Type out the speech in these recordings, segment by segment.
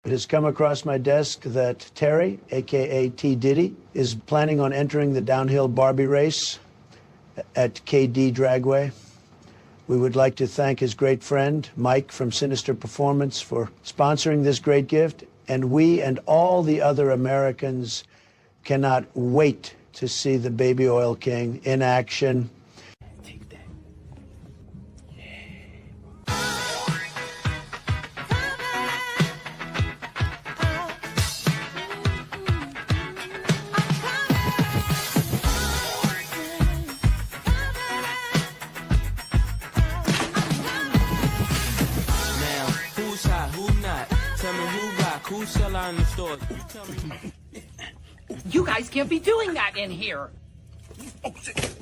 It has come across my desk that Terry, a.k.a. T. Diddy, is planning on entering the downhill Barbie race at KD Dragway. We would like to thank his great friend, Mike from Sinister Performance, for sponsoring this great gift. And we and all the other Americans cannot wait to see the Baby Oil King in action. Take that. Who sell out in the store? You guys can't be doing that in here. Oh, shit.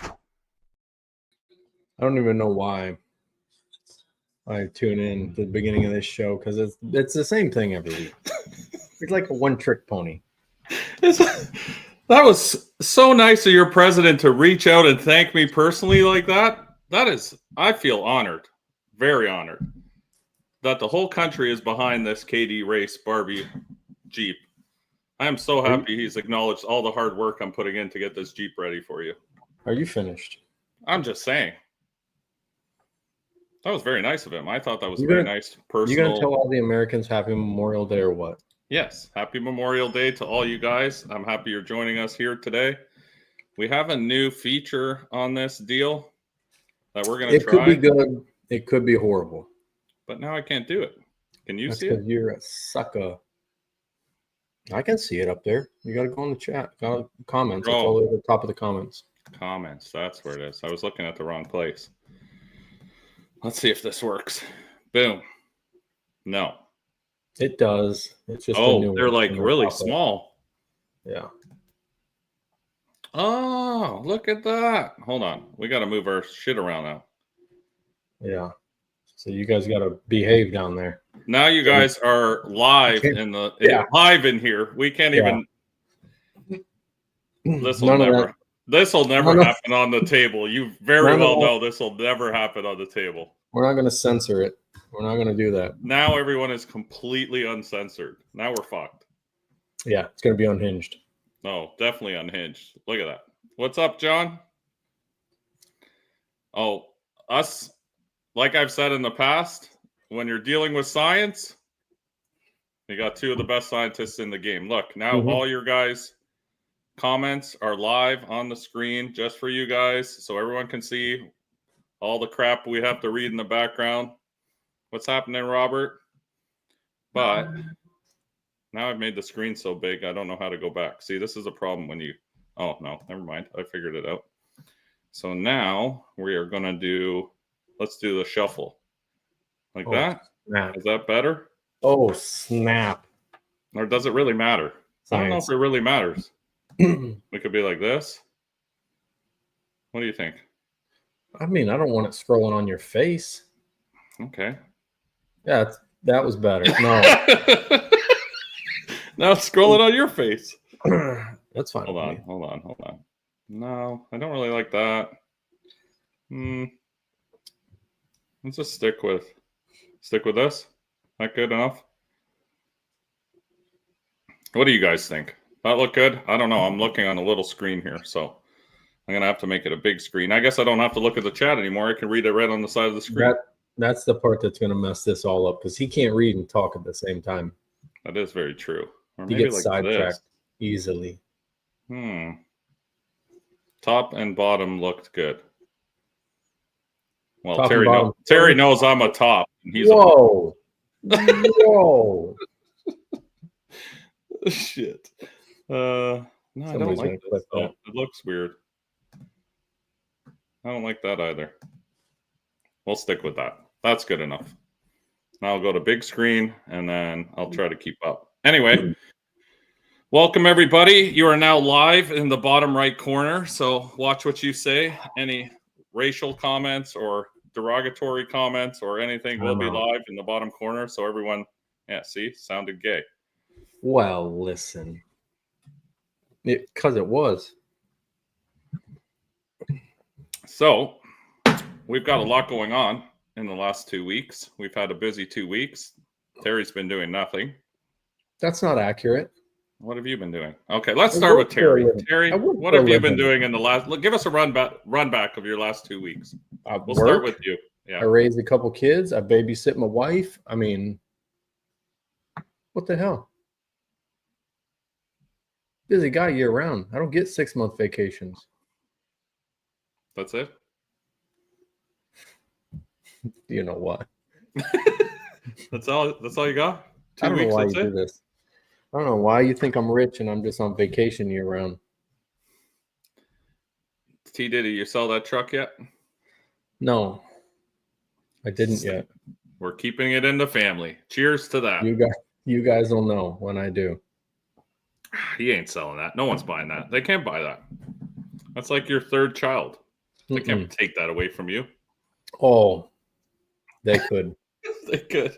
I don't even know why I tune in to the beginning of this show, because it's the same thing every week. It's like a one-trick pony. That was so nice of your president to reach out and thank me personally like that. That is, I feel honored, very honored, that the whole country is behind this KD race Barbie Jeep. I am so happy he's acknowledged all the hard work I'm putting in to get this Jeep ready for you. Are you finished? I'm just saying. That was very nice of him. I thought that was very nice, personal. You going to tell all the Americans Happy Memorial Day or what? Yes. Happy Memorial Day to all you guys. I'm happy you're joining us here today. We have a new feature on this deal that we're going to try. It could be good. It could be horrible. But now I can't do it. Can you see it? Because you're a sucker. I can see it up there. You got to go in the chat. Comments. It's all at the top of the comments. Comments. That's where it is. I was looking at the wrong place. Let's see if this works. Boom. No. It does. It's just they're like really small. Yeah. Oh, look at that. Hold on. We got to move our shit around now. Yeah. So you guys got to behave down there. Now you guys are live live in here. We can't even. This will never happen on the table. You very well know this will never happen on the table. We're not going to censor it. We're not going to do that. Now everyone is completely uncensored. Now we're fucked. Yeah, it's going to be unhinged. No, definitely unhinged. Look at that. What's up, John? Oh, us, like I've said in the past, when you're dealing with science, you got two of the best scientists in the game. Look, now all your guys' comments are live on the screen just for you guys, so everyone can see all the crap we have to read in the background. What's happening, Robert? But now I've made the screen so big, I don't know how to go back. See, this is a problem when you... Oh, no, never mind. I figured it out. So now we are going to do... Let's do the shuffle. Like that? Snap. Is that better? Oh, snap. Or does it really matter? Science. I don't know if it really matters. We could be like this. What do you think? I mean, I don't want it scrolling on your face. Okay. Yeah, that was better. No. Now it's scrolling on your face. That's fine. Hold on. No, I don't really like that. Let's just stick with this. That good enough? What do you guys think? That look good? I don't know. I'm looking on a little screen here, so I'm going to have to make it a big screen. I guess I don't have to look at the chat anymore. I can read it right on the side of the screen. That's the part that's going to mess this all up, because he can't read and talk at the same time. That is very true. Or he gets like sidetracked easily. Top and bottom looked good. Well, top Terry knows I'm a top. And he's Whoa. Whoa. Shit. No, I don't like this. Oh, it looks weird. I don't like that either. We'll stick with that. That's good enough. Now I'll go to big screen, and then I'll try to keep up. Anyway, welcome everybody. You are now live in the bottom right corner, so watch what you say. Any racial comments or derogatory comments or anything will be live in the bottom corner, so everyone, see, sounded gay. Well, listen. Because it was. So, we've got a lot going on in the last 2 weeks. We've had a busy 2 weeks. Terry's been doing nothing. That's not accurate. What have you been doing? Okay, let's I start work with for a Terry. living. Terry, I work what for a have you been living. doing in the last? Give us a run back of your last 2 weeks. We'll Work. start with you. Yeah. I raised a couple kids. I babysit my wife. I mean, what the hell? Busy guy year round. I don't get 6-month vacations. That's it. You know what? That's all you got? I 2 don't know weeks, why that's you it? do this. I don't know why you think I'm rich and I'm just on vacation year round. T Diddy, you sell that truck yet? No, I didn't yet. We're keeping it in the family. Cheers to that. You guys will know when I do. He ain't selling that. No one's buying that. They can't buy that. That's like your third child. They can't take that away from you. Oh, they could. They could. I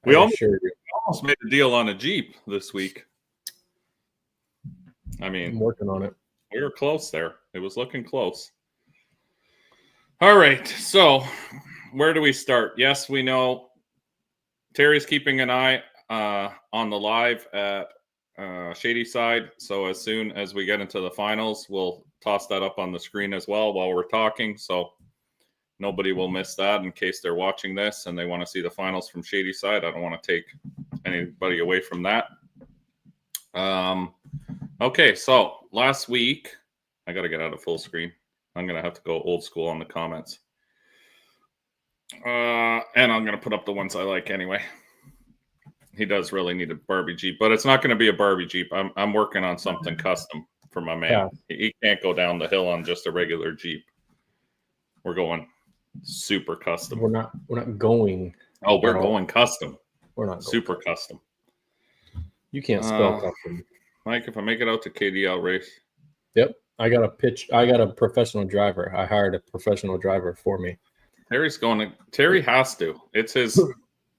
We almost assure you. made a deal on a Jeep this week. I I'm mean, working on it. we were close there. It was looking close. All right. So, where do we start? Yes, we know Terry's keeping an eye on the live at Shady Side. So, as soon as we get into the finals, we'll toss that up on the screen as well while we're talking. So, nobody will miss that in case they're watching this and they want to see the finals from Shady Side. I don't want to take anybody away from that. Okay, so last week, I got to get out of full screen. I'm going to have to go old school on the comments. And I'm going to put up the ones I like anyway. He does really need a Barbie Jeep, but it's not going to be a Barbie Jeep. I'm working on something custom for my man. Yeah. He can't go down the hill on just a regular Jeep. We're going super custom. We're not going. Oh, we're going custom. We're not going Super custom. You can't spell custom. Mike, if I make it out to KDL race. Yep. I got a professional driver. I hired a professional driver for me. Terry has to. It's his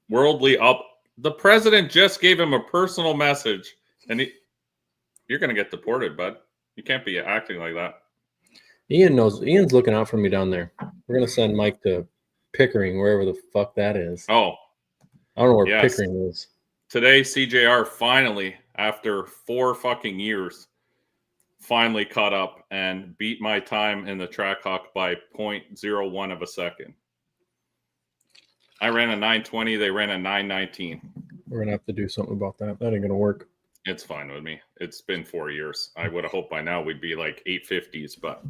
worldly up. The president just gave him a personal message, and you're going to get deported, bud. You can't be acting like that. Ian knows. Ian's looking out for me down there. We're going to send Mike to Pickering, wherever the fuck that is. Oh. I don't know where Yes. Pickering is. Today, CJR finally, after 4 fucking years, finally caught up and beat my time in the track hawk by 0.01 of a second. I ran a 920. They ran a 919. We're going to have to do something about that. That ain't going to work. It's fine with me. It's been 4 years. I would have hoped by now we'd be like 850s, but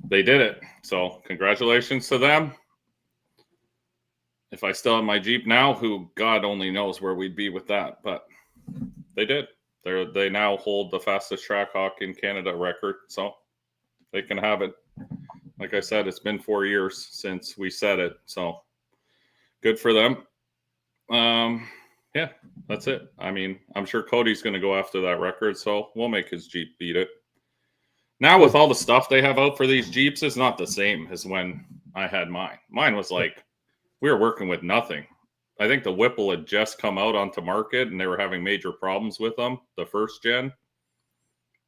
they did it. So congratulations to them. If I still have my Jeep now, who God only knows where we'd be with that, but they did. They now hold the fastest track hawk in Canada record, so they can have it. Like I said, it's been 4 years since we said it, so good for them. Yeah, that's it. I mean, I'm sure Cody's going to go after that record, so we'll make his Jeep beat it. Now, with all the stuff they have out for these Jeeps, it's not the same as when I had mine. Mine was like, we were working with nothing. I think the Whipple had just come out onto market, and they were having major problems with them, the first gen.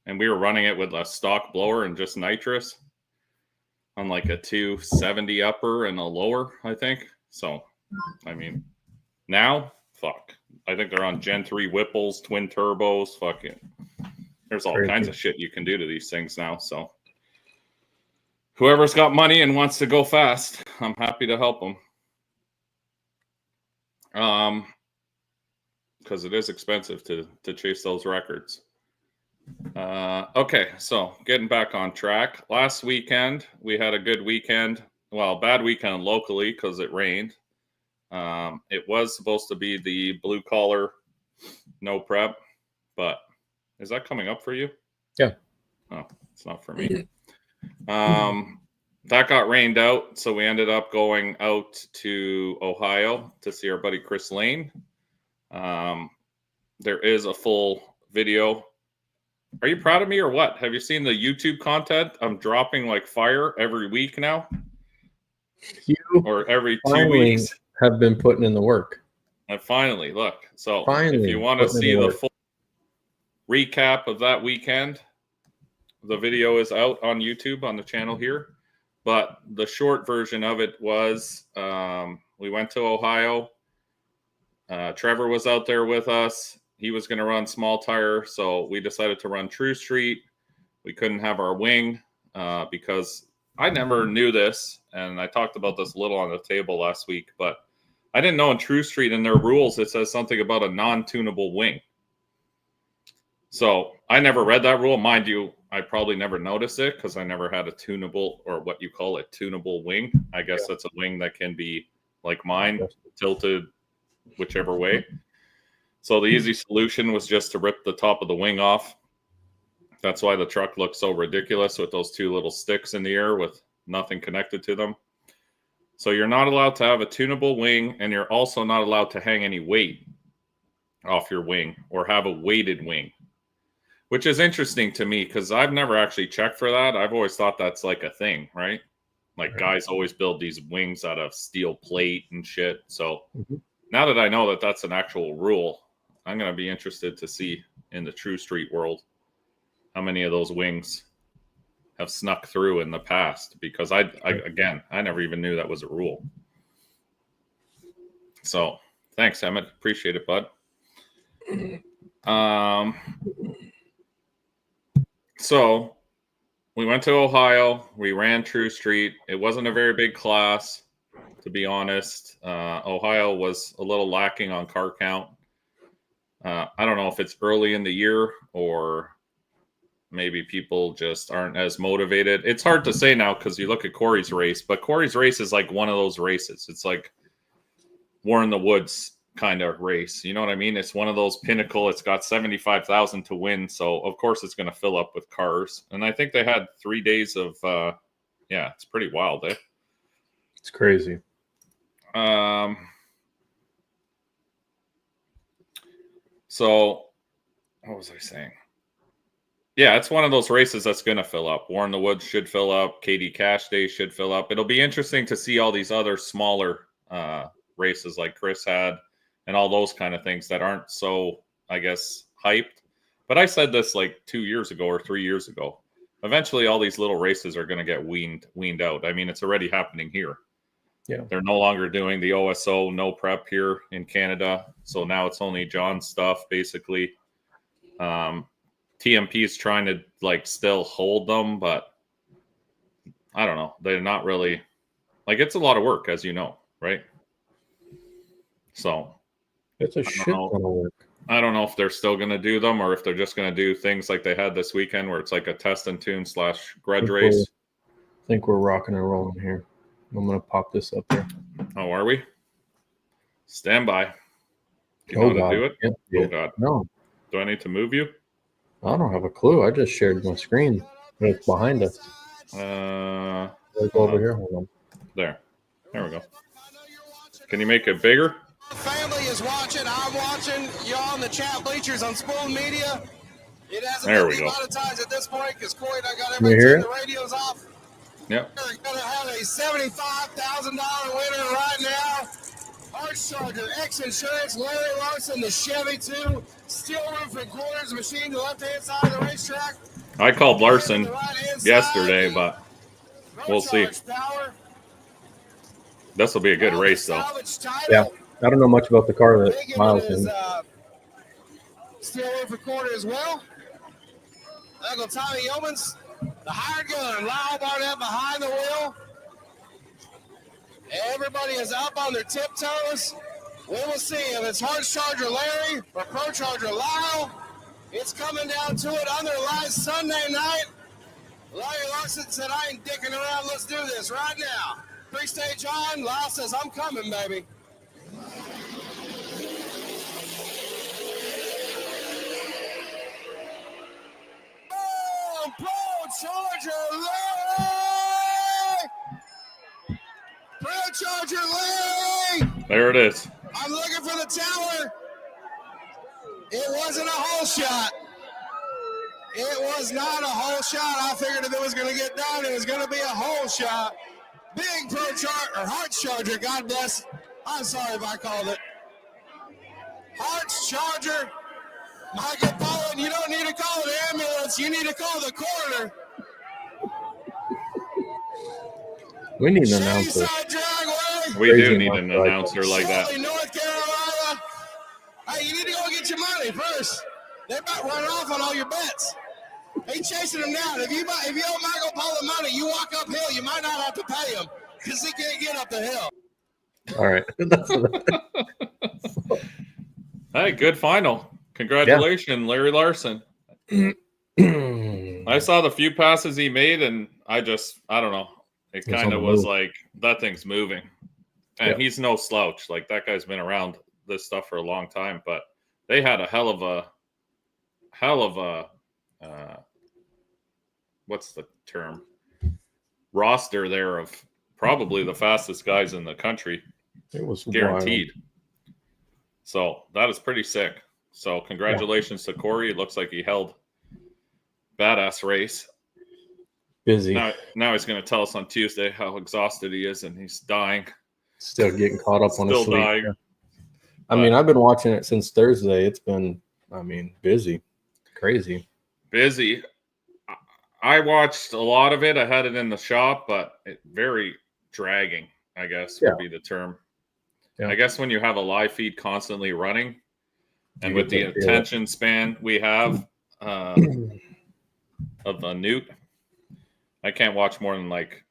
And we were running it with a stock blower and just nitrous on like a 270 upper and a lower, I think. So, I mean, now, fuck. I think they're on Gen 3 Whipples, twin turbos, fucking. There's all kinds of shit you can do to these things now. So, whoever's got money and wants to go fast, I'm happy to help them. Because it is expensive to chase those records. Okay, so getting back on track. Last weekend, we had a good weekend. Well, bad weekend locally because it rained. It was supposed to be the blue collar, no prep, but is that coming up for you? Yeah. Oh, it's not for me. That got rained out, so we ended up going out to Ohio to see our buddy Chris Lane. There is a full video. Are you proud of me or what? Have you seen the YouTube content? I'm dropping like fire every week now. You or every 2 finally weeks. have been putting in the work. And finally, look. So Finally if you want to putting in see the the work. full recap of that weekend, the video is out on YouTube on the channel here. But the short version of it was we went to Ohio. Trevor was out there with us. He was going to run small tire, so we decided to run True Street. We couldn't have our wing because I never knew this, and I talked about this a little on the table last week, but I didn't know in True Street in their rules it says something about a non-tunable wing. So I never read that rule. Mind you, I probably never noticed it because I never had a tunable, or what you call a tunable wing. I guess that's a wing that can be like mine, tilted whichever way. So the easy solution was just to rip the top of the wing off. That's why the truck looks so ridiculous with those two little sticks in the air with nothing connected to them. So you're not allowed to have a tunable wing, and you're also not allowed to hang any weight off your wing or have a weighted wing, which is interesting to me because I've never actually checked for that. I've always thought that's like a thing, right? Like guys always build these wings out of steel plate and shit. So now that I know that that's an actual rule, I'm going to be interested to see in the True Street world how many of those wings have snuck through in the past, because I never even knew that was a rule. So thanks, Emmett. Appreciate it, bud. So we went to Ohio. We ran True Street. It wasn't a very big class, to be honest. Ohio was a little lacking on car count. I don't know if it's early in the year or maybe people just aren't as motivated. It's hard to say now because you look at Corey's race, but Corey's race is like one of those races. It's like War in the Woods kind of race. You know what I mean? It's one of those pinnacle. It's got 75,000 to win. So of course it's going to fill up with cars. And I think they had 3 days of, it's pretty wild. It's crazy. So what was I saying? Yeah, it's one of those races that's going to fill up. War in the Woods should fill up. KD Cash Day should fill up. It'll be interesting to see all these other smaller races like Chris had and all those kind of things that aren't so, I guess, hyped. But I said this like 2 years ago or 3 years ago. Eventually, all these little races are going to get weaned out. I mean, it's already happening here. Yeah, they're no longer doing the OSO no prep here in Canada. So now it's only John's stuff, basically. TMP is trying to like still hold them, but I don't know. They're not really like, it's a lot of work, as you know, right? So it's a shit ton of work. I don't know if they're still going to do them or if they're just going to do things like they had this weekend where it's like a test and tune / grudge race. I think we're rocking and rolling here. I'm going to pop this up there. Oh, are we? Stand by. You know how to do it? Oh, God. No. Do I need to move you? I don't have a clue. I just shared my screen. It's behind us. Let's go over here. Hold on. There we go. Can you make it bigger? Family is watching. I'm watching. You're on the chat bleachers on Spoon Media. It hasn't there been we go. monetized at this point because Corey and I got Can you hear everybody the radios off. Yep. We're going to have a $75,000 winner right now. Arch Charger, X Insurance, Larry Larson, the Chevy 2, Steel Roof and Quarters machine, the left-hand side of the racetrack. I called Larson yesterday, but we'll see. This will be a good race, though. Yeah, I don't know much about the car that Miles in. Steel Roof and Quarter as well. Uncle Tommy Yeomans, the hired gun, Lyle Barnett behind the wheel. Everybody is up on their tiptoes. We will see if it's Hard Charger Larry or Pro Charger Lyle. It's coming down to it on their live Sunday night. Larry Larson said, I ain't dicking around. Let's do this right now. Pre-stage on. Lyle says, I'm coming, baby. Pro Charger Larry! Pro Charger Larry! There it is. I'm looking for the tower. It wasn't a hole shot. It was not a hole shot. I figured if it was going to get done, it was going to be a hole shot. Big Pro Charger, or Heart Charger, God bless. I'm sorry if I called it. Heart Charger. Michael Pollan, you don't need to call an ambulance. You need to call the coroner. We need an Shady announcer. Side Dragway. We Crazy do need an enough, announcer like that. Shirley, North Carolina. Hey, you need to go get your money first. They about run off on all your bets. They chasing them down. If you owe Michael Polo money, you walk uphill. You might not have to pay him because he can't get up the hill. All right. Hey, good final. Congratulations, Larry Larson. I saw the few passes he made, and I don't know. It kind of was like, that thing's moving. And he's no slouch. Like, that guy's been around this stuff for a long time. But they had a hell of a what's the term? Roster there of probably the fastest guys in the country. It was guaranteed. wild. So that is pretty sick. So congratulations to Corey. It looks like he held badass race. Busy. Now he's going to tell us on Tuesday how exhausted he is and he's dying. Still getting caught up on his Still sleep. dying. I mean, I've been watching it since Thursday. It's been, busy. Crazy. Busy. I watched a lot of it. I had it in the shop, but very dragging, I guess, would be the term. Yeah. I guess when you have a live feed constantly running, and with the attention span we have of a newt, I can't watch more than like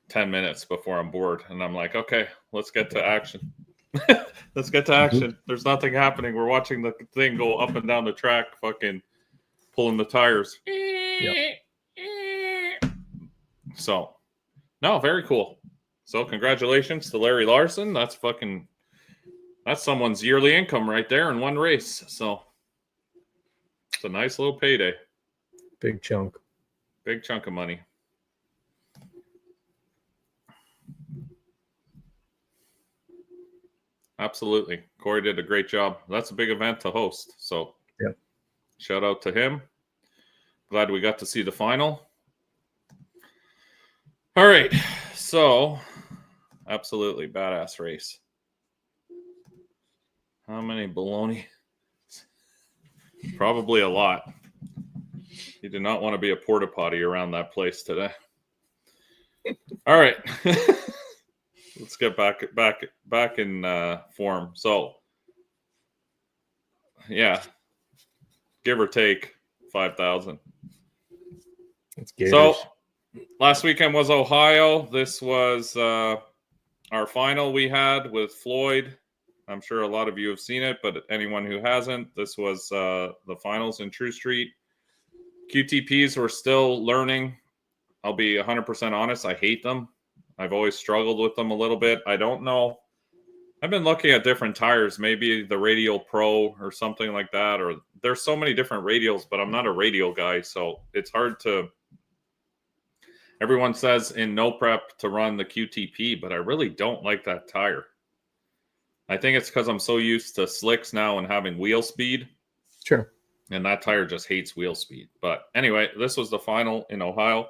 10 minutes before I'm bored. And I'm like, okay, let's get to action. Let's get to action. There's nothing happening. We're watching the thing go up and down the track, fucking pulling the tires. Yep. So, no, very cool. So congratulations to Larry Larson. That's someone's yearly income right there in one race. So it's a nice little payday. Big chunk. Big chunk of money. Absolutely. Corey did a great job. That's a big event to host. So shout out to him. Glad we got to see the final. All right. So absolutely badass race. How many baloney? Probably a lot. You did not want to be a porta potty around that place today. All right. Let's get back in form. So, yeah, give or take 5,000. So, last weekend was Ohio. This was our final we had with Floyd. I'm sure a lot of you have seen it, but anyone who hasn't, this was the finals in True Street. QTPs were still learning. I'll be 100% honest. I hate them. I've always struggled with them a little bit. I don't know. I've been looking at different tires, maybe the Radial Pro or something like that. Or there's so many different radials, but I'm not a radial guy, so it's hard to. Everyone says in no prep to run the QTP, but I really don't like that tire. I think it's because I'm so used to slicks now and having wheel speed. Sure. And that tire just hates wheel speed. But anyway, this was the final in Ohio.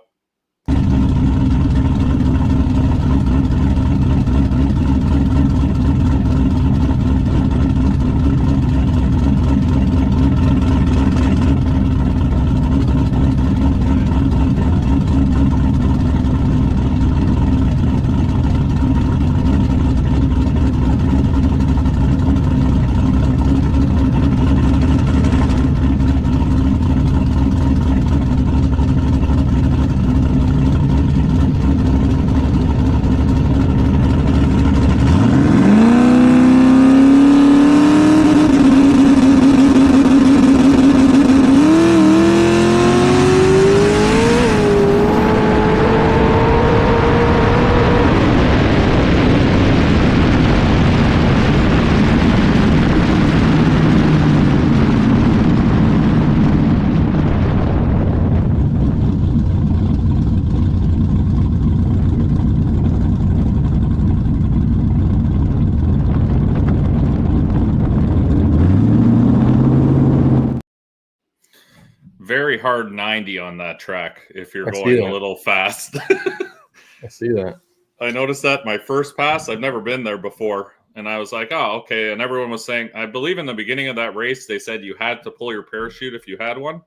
Very hard 90 on that track if you're going a little fast. I see that. I noticed that my first pass. I've never been there before. And I was like, oh, okay. And everyone was saying, I believe in the beginning of that race, they said you had to pull your parachute if you had one.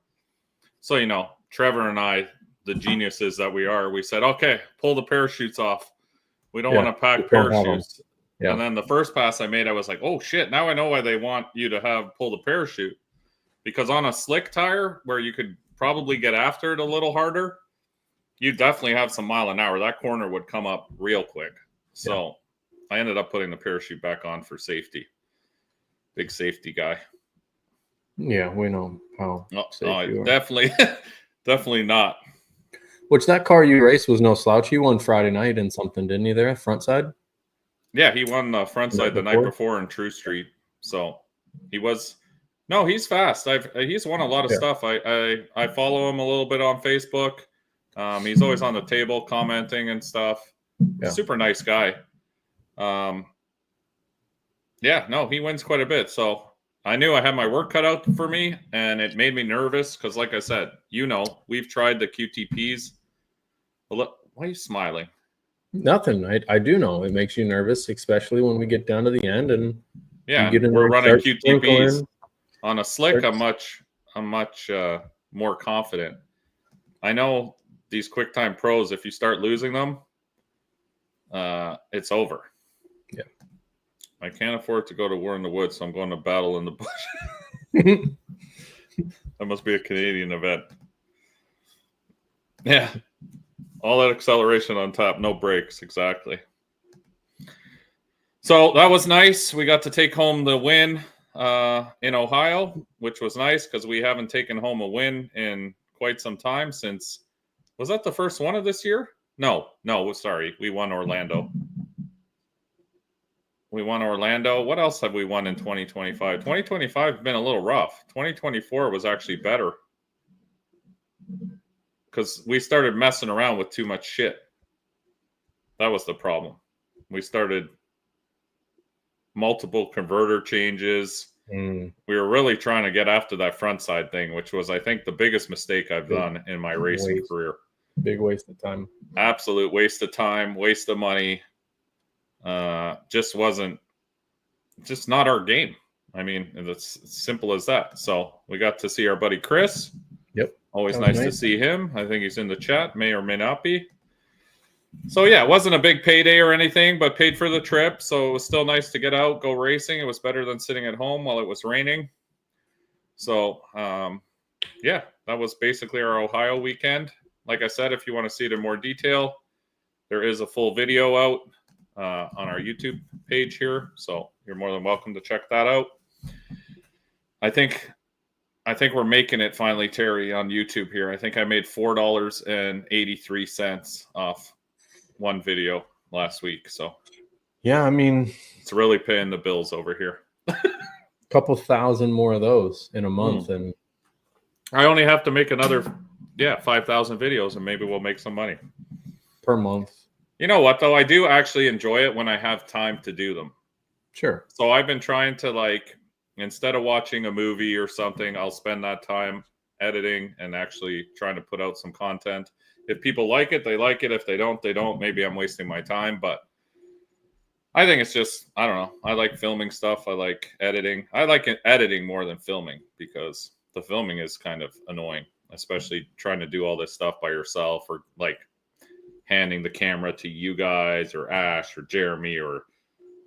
So, Trevor and I, the geniuses that we are, we said, okay, pull the parachutes off. We don't Yeah, want to pack we don't have 'em. parachutes. Yeah. And then the first pass I made, I was like, oh shit, now I know why they want you to pull the parachute. Because on a slick tire where you could probably get after it a little harder, you definitely have some mile an hour. That corner would come up real quick. So I ended up putting the parachute back on for safety. Big safety guy. Yeah, we know how safe you are. Definitely not. Which that car you raced was no slouch. He won Friday night in something, didn't he? There, front side. Yeah, he won the front side the night before in True Street. So he was. No, he's fast. He's won a lot of stuff. I follow him a little bit on Facebook. He's always on the table commenting and stuff. Yeah. Super nice guy. Yeah, no, he wins quite a bit. So I knew I had my work cut out for me, and it made me nervous because, like I said, we've tried the QTPs. Why are you smiling? Nothing. I do know it makes you nervous, especially when we get down to the end and yeah, you get in we're there, running start QTPs sprinkling. on a slick. I'm much more confident. I know these QuickTime Pros. If you start losing them, it's over. Yeah. I can't afford to go to war in the woods, so I'm going to battle in the bush. That must be a Canadian event. Yeah. All that acceleration on top, no brakes, exactly. So that was nice. We got to take home the win in Ohio, which was nice because we haven't taken home a win in quite some time since. Was that the first one of this year? No, sorry. We won Orlando. What else have we won in 2025? 2025 has been a little rough. 2024 was actually better because we started messing around with too much shit. That was the problem. We started multiple converter changes. We were really trying to get after that front side thing, which was, I think, the biggest mistake I've done in my racing career. Big waste of time. Absolute waste of time, waste of money. Just not our game. I mean, it's as simple as that. So we got to see our buddy Chris. Yep. Always nice to see him. I think he's in the chat, may or may not be. So yeah, it wasn't a big payday or anything, but paid for the trip. So it was still nice to get out, go racing. It was better than sitting at home while it was raining. So yeah, that was basically our Ohio weekend. Like I said, if you want to see it in more detail, there is a full video out on our YouTube page here. So you're more than welcome to check that out. I think we're making it finally, Terry, on YouTube here. I think I made $4.83 off one video last week. So yeah, I mean, it's really paying the bills over here. A couple thousand more of those in a month, and I only have to make another 5,000 videos, and maybe we'll make some money per month. You know what, though? I do actually enjoy it when I have time to do them. Sure. So I've been trying to, instead of watching a movie or something, I'll spend that time editing and actually trying to put out some content. If people like it, they like it. If they don't, they don't. Maybe I'm wasting my time, but I think it's just, I don't know. I like filming stuff. I like editing. I like editing more than filming because the filming is kind of annoying, especially trying to do all this stuff by yourself or handing the camera to you guys or Ash or Jeremy or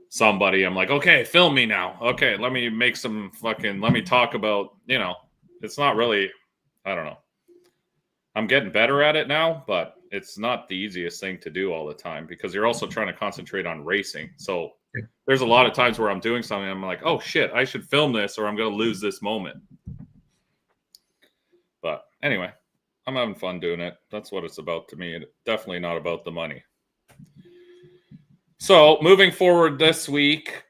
somebody. I'm like, okay, film me now. Okay, let me make some let me talk about, it's not really, I don't know. I'm getting better at it now, but it's not the easiest thing to do all the time because you're also trying to concentrate on racing. So there's a lot of times where I'm doing something, I'm like, oh shit, I should film this or I'm going to lose this moment. But anyway, I'm having fun doing it. That's what it's about to me. It's definitely not about the money. So moving forward this week,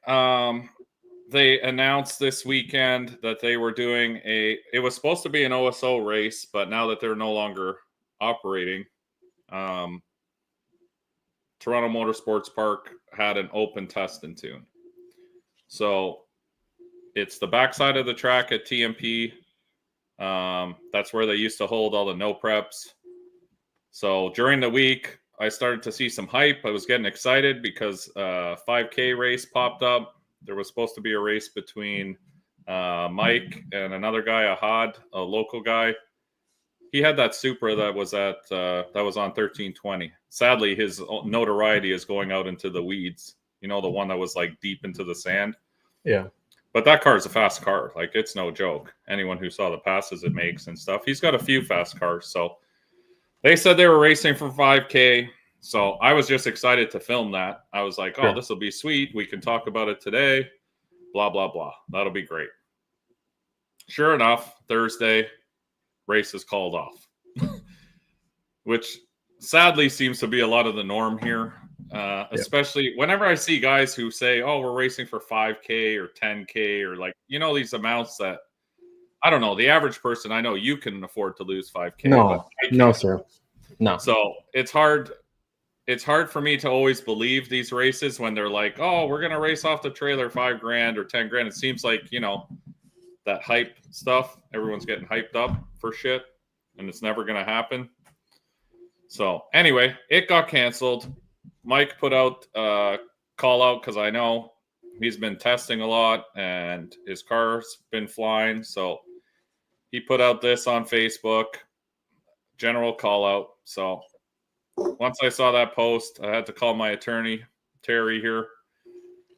they announced this weekend that they were doing it was supposed to be an OSO race, but now that they're no longer operating, Toronto Motorsports Park had an open test and tune. So it's the backside of the track at TMP. That's where they used to hold all the no preps. So during the week, I started to see some hype. I was getting excited because 5K race popped up. There was supposed to be a race between Mike and another guy, Ahad, a local guy. He had that Supra that was on 1320. Sadly, his notoriety is going out into the weeds. You know, the one that was like deep into the sand. Yeah. But that car is a fast car. Like, it's no joke. Anyone who saw the passes it makes and stuff. He's got a few fast cars. So they said they were racing for 5K. So I was just excited to film that. I was like, oh, this will be sweet. We can talk about it today. Blah, blah, blah. That'll be great. Sure enough, Thursday, race is called off, which sadly seems to be a lot of the norm here. Especially whenever I see guys who say, oh, we're racing for 5K or 10K or like, you know, these amounts that, I don't know, the average person, I know you can afford to lose 5K. No, sir. No. So it's hard. It's hard for me to always believe these races when they're like, oh, we're going to race off the trailer $5,000 or $10,000. It seems like, you know, that hype stuff, everyone's getting hyped up for shit and it's never going to happen. So anyway, it got canceled. Mike put out a call out because I know he's been testing a lot and his car's been flying. So he put out this on Facebook, general call out. So once I saw that post, I had to call my attorney, Terry, here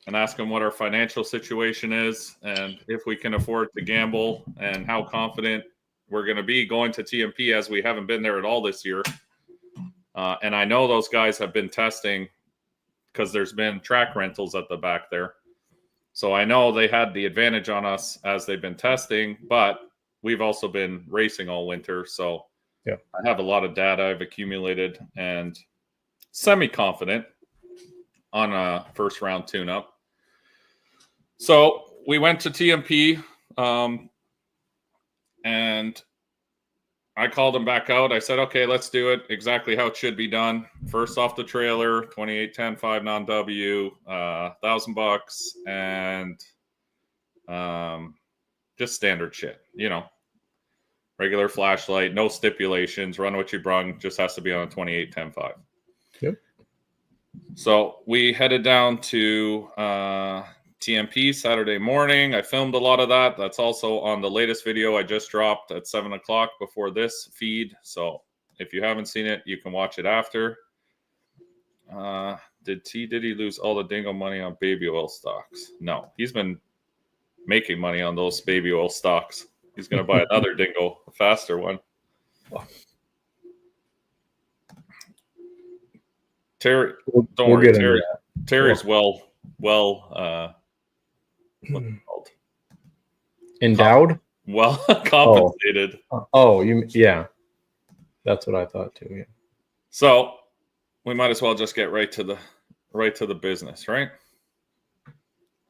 and ask him what our financial situation is and if we can afford to gamble and how confident we're going to be going to TMP, as we haven't been there at all this year. And I know those guys have been testing because there's been track rentals at the back there. So I know they had the advantage on us as they've been testing, but we've also been racing all winter. So yeah, I have a lot of data I've accumulated and semi-confident on a first round tune-up. So we went to TMP and I called him back out. I said, okay, let's do it exactly how it should be done. First off the trailer, 28, 10, 5 non-W, $1,000 and just standard shit, you know, regular flashlight, no stipulations, run what you brung, just has to be on a 28, 10, 5. Yep. So we headed down to TMP Saturday morning. I filmed a lot of that. That's also on the latest video I just dropped at 7 o'clock before this feed. So if you haven't seen it, you can watch it after. Did he lose all the dingo money on baby oil stocks? No, he's been making money on those baby oil stocks. He's going to buy another dingo, a faster one. Terry, don't worry, Terry. Terry's well, what's it called? Endowed? Well compensated. Yeah. That's what I thought too, yeah. So we might as well just get right to the business, right?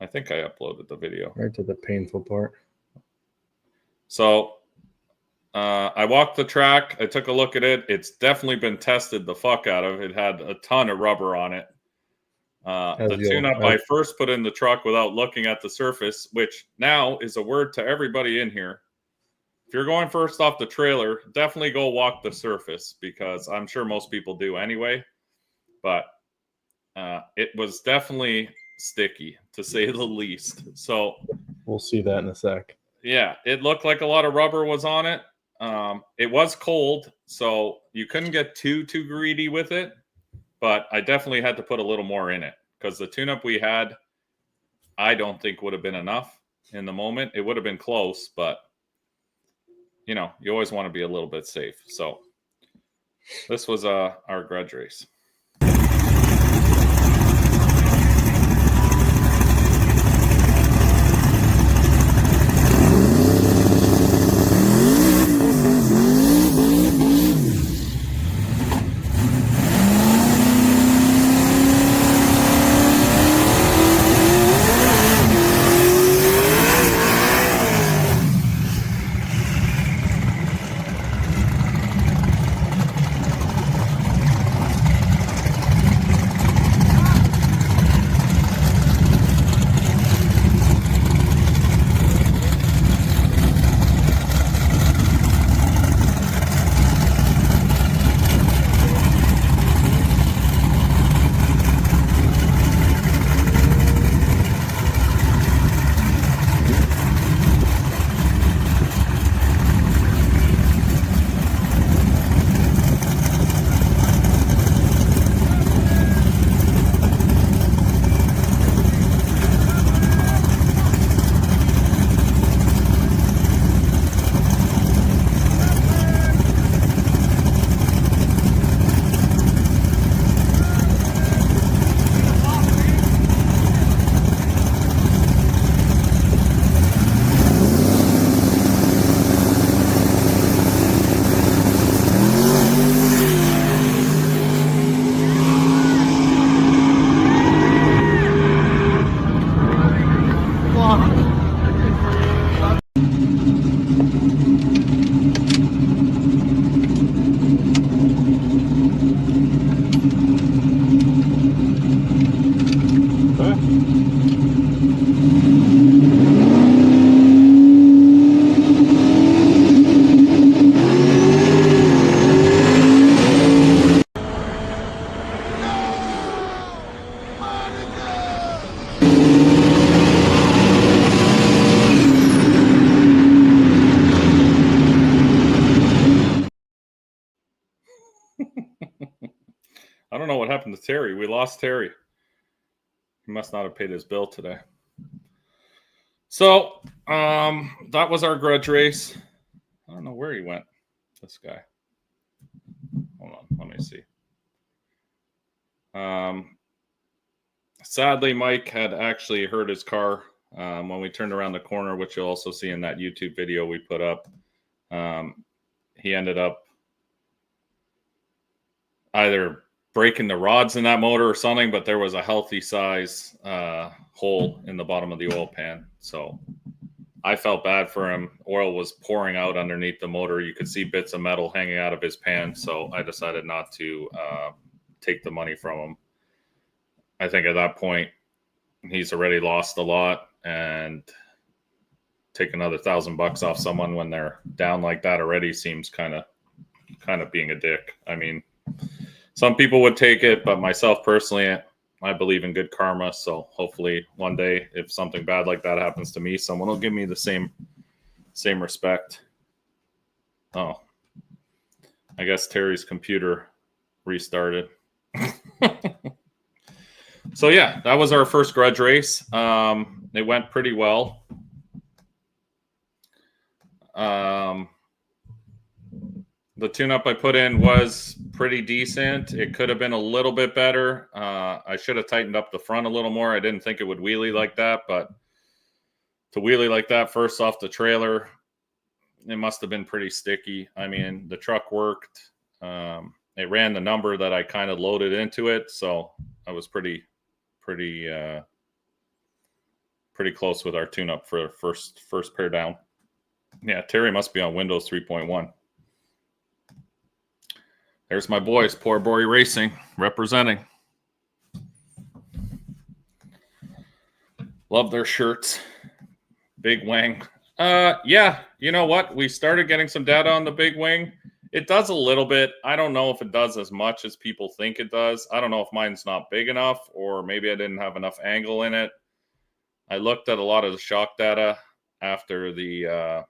I think I uploaded the video. Right to the painful part. So I walked the track. I took a look at it. It's definitely been tested the fuck out of. It had a ton of rubber on it. The tune-up I first put in the truck without looking at the surface, which now is a word to everybody in here. If you're going first off the trailer, definitely go walk the surface because I'm sure most people do anyway. But it was definitely sticky, to say the least. So we'll see that in a sec. Yeah, it looked like a lot of rubber was on it. It was cold, so you couldn't get too greedy with it. But I definitely had to put a little more in it because the tune-up we had, I don't think would have been enough in the moment. It would have been close, but, you know, you always want to be a little bit safe. So this was our Grudge race. happened to Terry? We lost Terry. He must not have paid his bill today. So that was our grudge race. I don't know where he went, this guy. Hold on, let me see. Sadly, Mike had actually hurt his car when we turned around the corner, which you'll also see in that YouTube video we put up. He ended up either breaking the rods in that motor or something, but there was a healthy size hole in the bottom of the oil pan. So I felt bad for him. Oil was pouring out underneath the motor. You could see bits of metal hanging out of his pan. So I decided not to take the money from him. I think at that point, he's already lost a lot, and take another $1,000 off someone when they're down like that already seems kind of being a dick. I mean, some people would take it, but myself personally, I believe in good karma. So hopefully one day, if something bad like that happens to me, someone will give me the same respect. Oh, I guess Terry's computer restarted. So yeah, that was our first grudge race. It went pretty well. The tune-up I put in was pretty decent. It could have been a little bit better. I should have tightened up the front a little more. I didn't think it would wheelie like that, but to wheelie like that first off the trailer, it must have been pretty sticky. I mean, the truck worked. It ran the number that I kind of loaded into it, so I was pretty close with our tune-up for first pair down. Yeah, Terry must be on Windows 3.1. There's my boys, Poor Boy Racing, representing. Love their shirts. Big wing. Yeah, you know what? We started getting some data on the big wing. It does a little bit. I don't know if it does as much as people think it does. I don't know if mine's not big enough, or maybe I didn't have enough angle in it. I looked at a lot of the shock data after the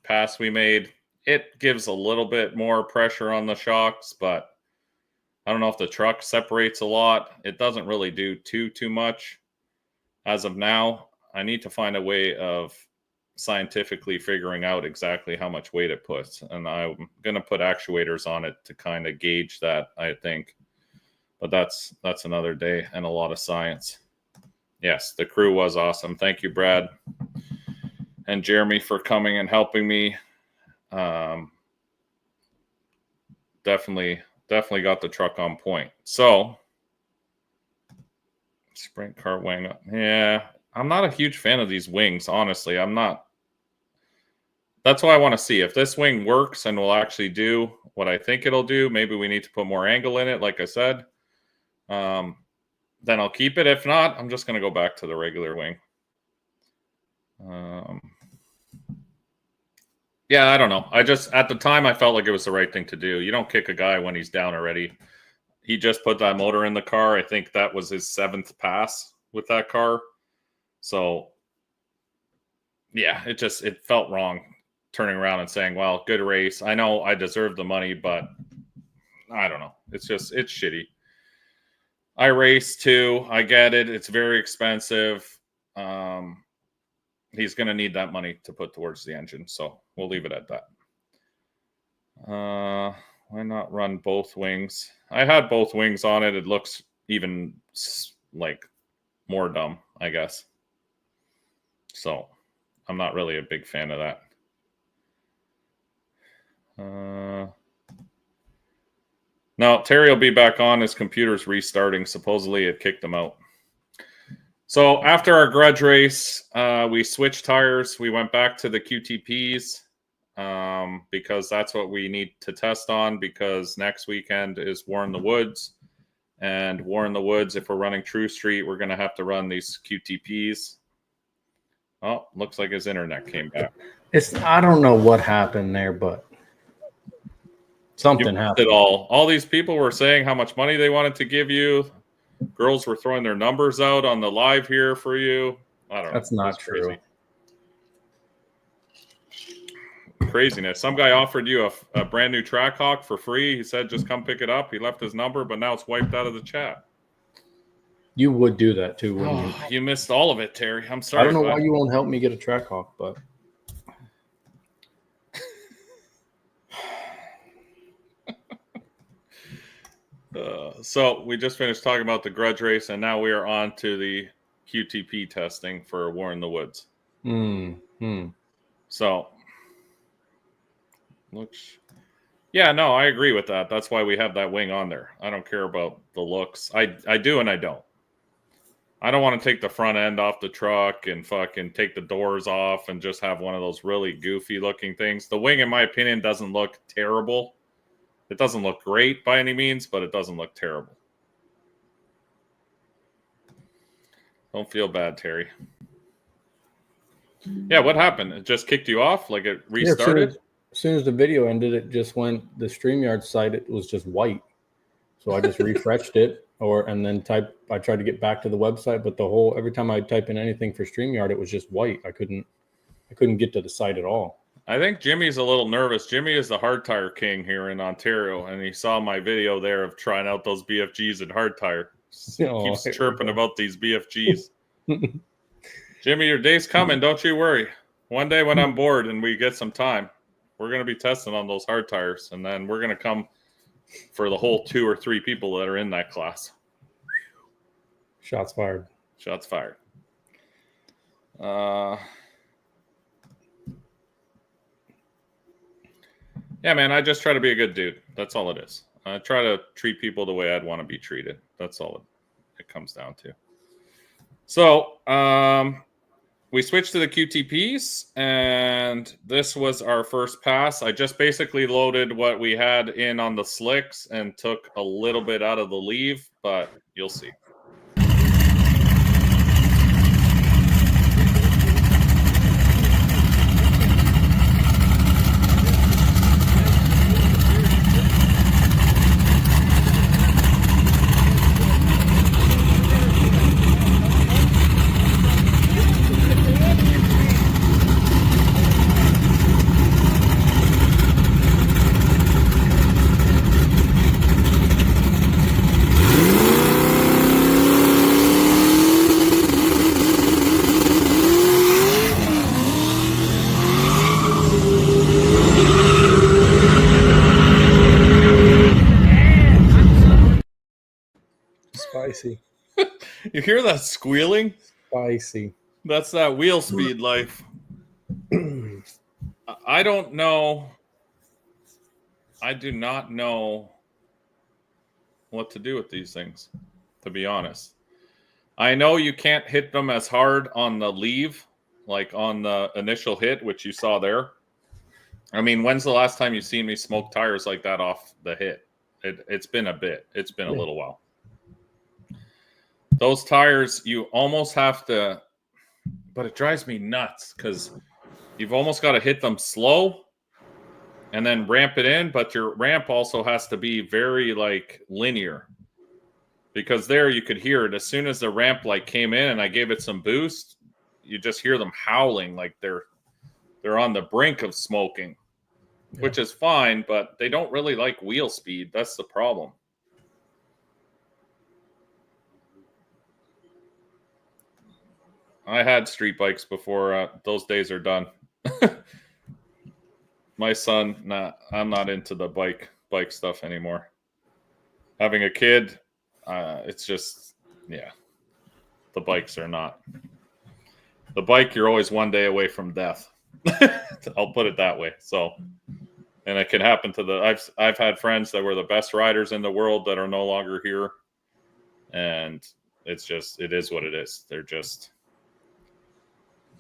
pass we made. It gives a little bit more pressure on the shocks, but I don't know if the truck separates a lot. It doesn't really do too much as of now. I need to find a way of scientifically figuring out exactly how much weight it puts, and I'm going to put actuators on it to kind of gauge that, I think. But that's another day and a lot of science. Yes, the crew was awesome. Thank you, Brad and Jeremy, for coming and helping me. Definitely got the truck on point. So, sprint car wing. Yeah, I'm not a huge fan of these wings, honestly. I'm not. That's why I want to see if this wing works and will actually do what I think it'll do. Maybe we need to put more angle in it, like I said. Then I'll keep it. If not, I'm just going to go back to the regular wing. Yeah, I don't know. At the time, I felt like it was the right thing to do. You don't kick a guy when he's down already. He just put that motor in the car. I think that was his 7th pass with that car. So, yeah, it felt wrong turning around and saying, well, good race. I know I deserve the money, but I don't know. It's shitty. I race too. I get it. It's very expensive. He's going to need that money to put towards the engine. So we'll leave it at that. Why not run both wings? I had both wings on it. It looks even like more dumb, I guess. So I'm not really a big fan of that. No, Terry will be back on. His computer's restarting. Supposedly it kicked him out. So after our grudge race, we switched tires. We went back to the QTPs because that's what we need to test on, because next weekend is War in the Woods. And War in the Woods, if we're running True Street, we're going to have to run these QTPs. Oh, looks like his internet came back. I don't know what happened there, but something happened. All these people were saying how much money they wanted to give you. Girls were throwing their numbers out on the live here for you. I don't know. That's not true. craziness. Some guy offered you a brand new Trackhawk for free. He said, just come pick it up. He left his number, but now it's wiped out of the chat. You would do that too, wouldn't you? You missed all of it, Terry. I'm sorry. I don't know why you won't help me get a Trackhawk, but so we just finished talking about the Grudge race, and now we are on to the QTP testing for War in the Woods. So, looks. Yeah, no, I agree with that. That's why we have that wing on there. I don't care about the looks. I do and I don't. I don't want to take the front end off the truck and fucking take the doors off and just have one of those really goofy looking things. The wing, in my opinion, doesn't look terrible. It doesn't look great by any means, but it doesn't look terrible. Don't feel bad, Terry. Yeah, what happened? It just kicked you off? Like it restarted? Yeah, as soon as the video ended, it just went, the StreamYard site, it was just white. So I just refreshed it, and then I tried to get back to the website, but every time I type in anything for StreamYard, it was just white. I couldn't get to the site at all. I think Jimmy's a little nervous. Jimmy is the hard tire king here in Ontario, and he saw my video there of trying out those BFGs and hard tire. He keeps chirping about these BFGs. Jimmy, your day's coming. Don't you worry. One day when I'm bored and we get some time, we're going to be testing on those hard tires, and then we're going to come for the whole 2 or 3 people that are in that class. Shots fired. Shots fired. Yeah, man, I just try to be a good dude. That's all it is. I try to treat people the way I'd want to be treated. That's all it comes down to. So, we switched to the QTPs, and this was our first pass. I just basically loaded what we had in on the slicks and took a little bit out of the leave, but you'll see. Spicy. You hear that squealing? Spicy. That's that wheel speed life. I don't know. I do not know what to do with these things, to be honest. I know you can't hit them as hard on the leave, like on the initial hit, which you saw there. I mean, when's the last time you've seen me smoke tires like that off the hit? It's been a bit. It's been a little while. Those tires, you almost have to, but it drives me nuts because you've almost got to hit them slow and then ramp it in, but your ramp also has to be very like linear, because there you could hear it as soon as the ramp like came in and I gave it some boost, you just hear them howling like they're on the brink of smoking, which is fine, but they don't really like wheel speed. That's the problem. I had street bikes before. Those days are done. My son, I'm not into the bike stuff anymore. Having a kid, it's just, yeah. The bikes are not. The bike, you're always one day away from death. I'll put it that way. So, and it can happen to I've had friends that were the best riders in the world that are no longer here. And it's just, it is what it is. They're just,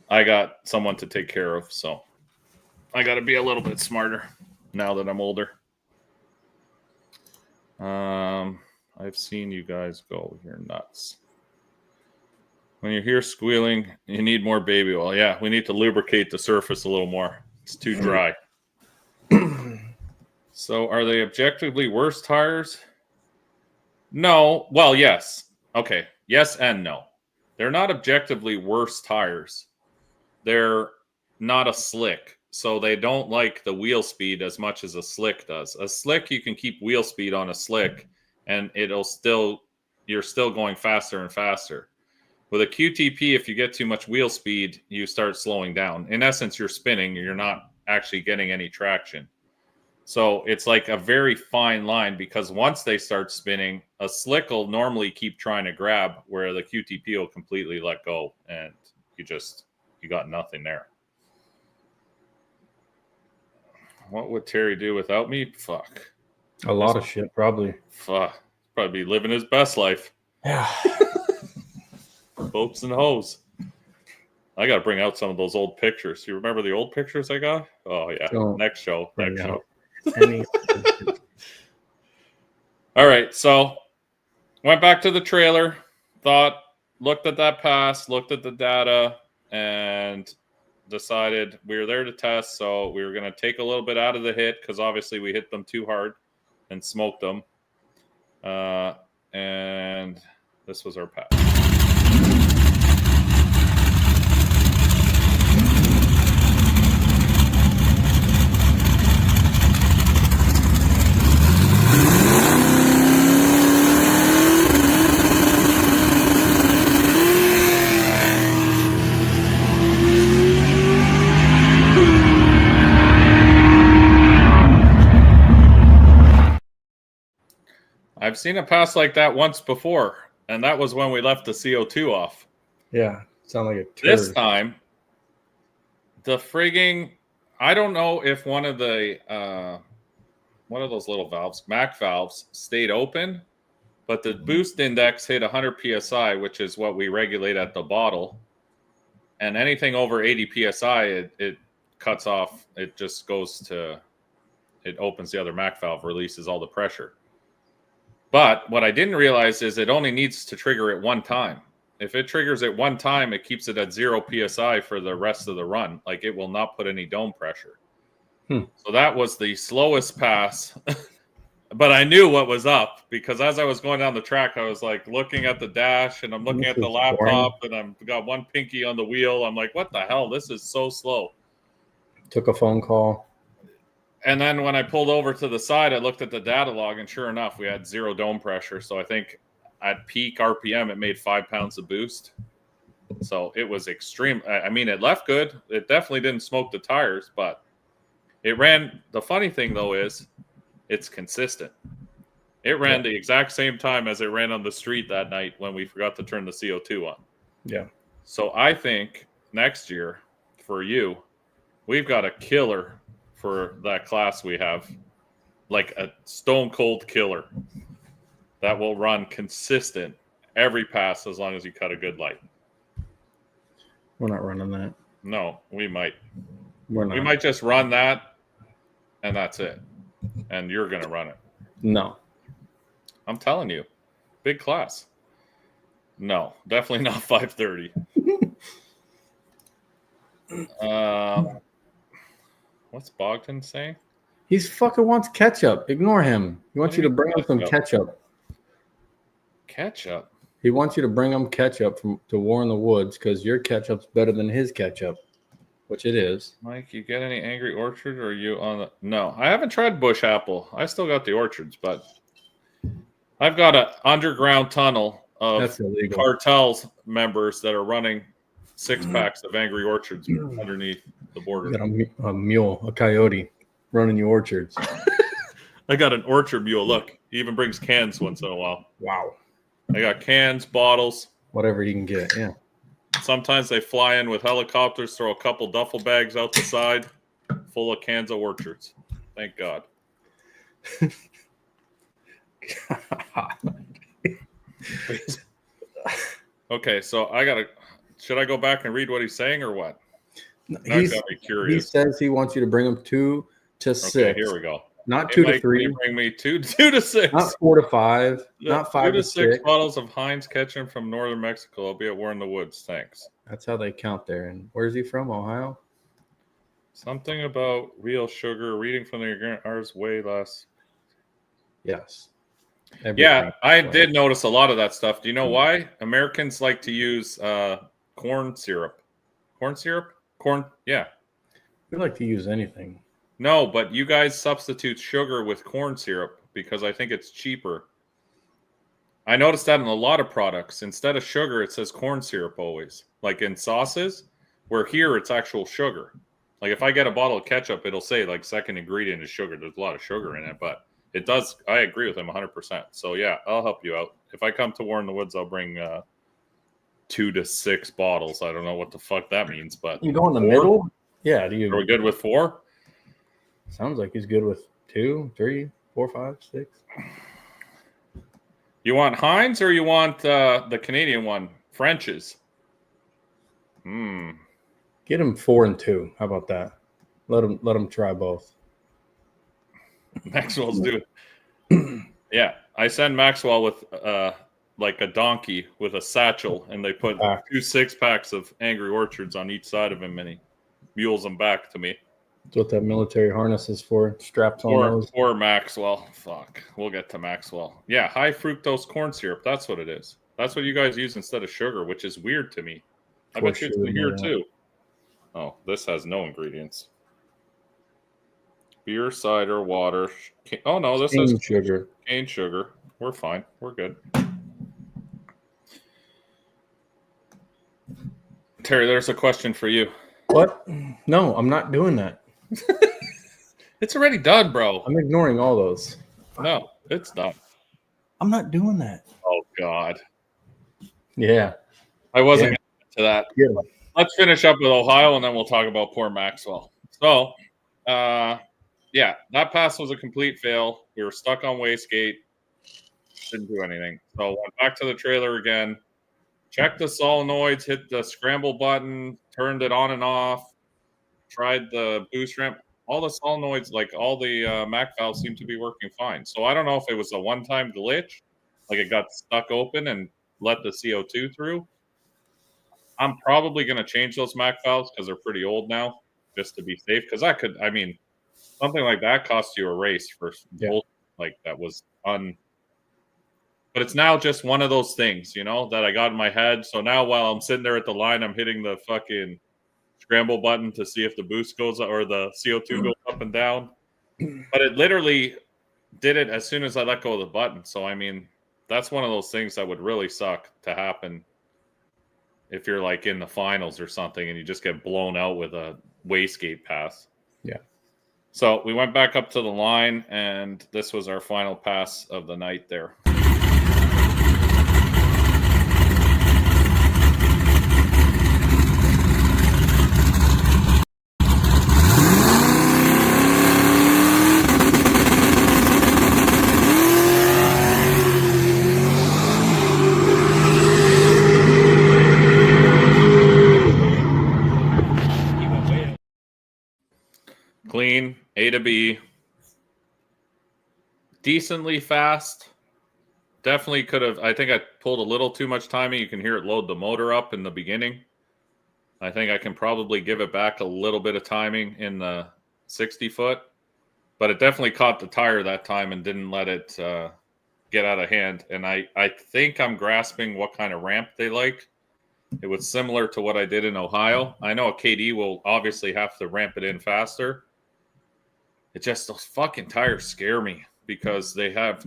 I got someone to take care of, so I got to be a little bit smarter now that I'm older. I've seen you guys go. You're nuts. When you hear squealing, you need more baby oil. Yeah, we need to lubricate the surface a little more. It's too dry. So are they objectively worse tires? No. Well, yes. Okay. Yes and no. They're not objectively worse tires. They're not a slick. so they don't like the wheel speed as much as a slick does. A slick, you can keep wheel speed on a slick, and you're still going faster and faster. With a QTP, if you get too much wheel speed, you start slowing down. In essence, you're spinning, you're not actually getting any traction. So it's like a very fine line, because once they start spinning, a slick will normally keep trying to grab, where the QTP will completely let go, and you got nothing there. What would Terry do without me? Fuck. A lot of shit, probably. Fuck. Probably be living his best life. Yeah. Boats and hoes. I got to bring out some of those old pictures. You remember the old pictures I got? Oh, yeah. Next show. All right. So went back to the trailer, looked at that pass, looked at the data, and decided we were there to test. So we were going to take a little bit out of the hit, because obviously we hit them too hard and smoked them. And this was our pass. I've seen a pass like that once before, and that was when we left the CO2 off. Yeah, sound like a turd. This time, the frigging, I don't know if one of those little valves, Mac valves, stayed open, but the boost index hit 100 psi, which is what we regulate at the bottle, and anything over 80 psi, it cuts off. It just it opens the other Mac valve, releases all the pressure. But what I didn't realize is it only needs to trigger it one time. If it triggers it one time, it keeps it at 0 psi for the rest of the run. Like, it will not put any dome pressure. So that was the slowest pass. But I knew what was up, because as I was going down the track, I was like looking at the dash, and I'm looking at the laptop, and I've got one pinky on the wheel. I'm like, what the hell? This is so slow. Took a phone call. And then when I pulled over to the side, I looked at the data log, and sure enough, we had 0 dome pressure. So I think at peak RPM, it made 5 pounds of boost. So it was extreme. I mean, it left good. It definitely didn't smoke the tires, but it ran. The funny thing, though, is it's consistent. It ran the exact same time as it ran on the street that night when we forgot to turn the CO2 on. Yeah. So I think next year for you, we've got a killer for that class we have, like a stone cold killer that will run consistent every pass as long as you cut a good light. We're not running that. No, we might. We're not. We might just run that, and that's it. And you're going to run it. No. I'm telling you. Big class. No, definitely not 530. What's Bogdan saying? He's fucking wants ketchup. Ignore him. He wants you to bring him some ketchup. Ketchup? He wants you to bring him ketchup to War in the Woods, because your ketchup's better than his ketchup, which it is. Mike, you get any Angry Orchard, or are you on the... No, I haven't tried Bush Apple. I still got the orchards, but I've got an underground tunnel of cartels members that are running 6-packs of Angry Orchards underneath the border. You got a mule, a coyote, running your orchards. I got an orchard mule. Look, he even brings cans once in a while. Wow. I got cans, bottles. Whatever you can get, yeah. Sometimes they fly in with helicopters, throw a couple duffel bags out the side full of cans of orchards. Thank God. Okay, so should I go back and read what he's saying, or what? That got me curious. He says he wants you to bring him 2 to 6. Okay, here we go. Not 2 to 3. Bring me 2 to 6. Not 4 to 5. Not 5 to 6. Bottles of Heinz ketchup from northern Mexico. I'll be at War in the Woods. Thanks. That's how they count there. And where's he from? Ohio? Something about real sugar. Reading from the ours way less. Yes. Yeah, I did notice a lot of that stuff. Do you know why? Americans like to use corn syrup. Corn syrup? Corn, yeah. We like to use anything. No, but you guys substitute sugar with corn syrup because I think it's cheaper. I noticed that in a lot of products. Instead of sugar, it says corn syrup always. Like in sauces, where here it's actual sugar. Like if I get a bottle of ketchup, it'll say like second ingredient is sugar. There's a lot of sugar in it, but it does. I agree with him 100%. So yeah, I'll help you out. If I come to War in the Woods, I'll bring 2 to 6 bottles. I don't know what the fuck that means, but You go in the 4? middle? Yeah. Do Are you? we good with 4? Sounds like he's good with 2, 3, 4, 5, 6. You want Heinz or you want the Canadian one, French's? Get him 4 and 2. How about that? Let him try both. Maxwell's doing. Yeah, I send Maxwell with like a donkey with a satchel, and they put 2 6-packs of Angry Orchards on each side of him, and he mules them back to me. That's what that military harness is for. Straps on those. Or Maxwell. Fuck. We'll get to Maxwell. Yeah, high fructose corn syrup. That's what it is. That's what you guys use instead of sugar, which is weird to me. I bet you it's in here too. Oh, this has no ingredients. Beer, cider, water. Oh no, this is sugar. Cane sugar. We're fine. We're good. Terry, there's a question for you. What? No, I'm not doing that. It's already done, bro. I'm ignoring all those. No, it's done. I'm not doing that. Oh God. Yeah. I wasn't going to get to that. Yeah. Let's finish up with Ohio, and then we'll talk about poor Maxwell. So, yeah, that pass was a complete fail. We were stuck on wastegate. Didn't do anything. So went back to the trailer again. Checked the solenoids, hit the scramble button, turned it on and off, tried the boost ramp. All the solenoids, like all the Mac valves, seem to be working fine. So I don't know if it was a one-time glitch, like it got stuck open and let the CO2 through. I'm probably going to change those Mac valves because they're pretty old now, just to be safe. Because something like that cost you a race for like that was But it's now just one of those things, that I got in my head. So now while I'm sitting there at the line, I'm hitting the fucking scramble button to see if the boost goes or the CO2 goes up and down. But it literally did it as soon as I let go of the button. So, I mean, that's one of those things that would really suck to happen if you're like in the finals or something and you just get blown out with a wastegate pass. Yeah. So we went back up to the line, and this was our final pass of the night there. Clean, A to B. Decently fast. Definitely could have. I think I pulled a little too much timing. You can hear it load the motor up in the beginning. I think I can probably give it back a little bit of timing in the 60-foot. But it definitely caught the tire that time and didn't let it get out of hand. And I think I'm grasping what kind of ramp they like. It was similar to what I did in Ohio. I know a KD will obviously have to ramp it in faster. It's just those fucking tires scare me because they have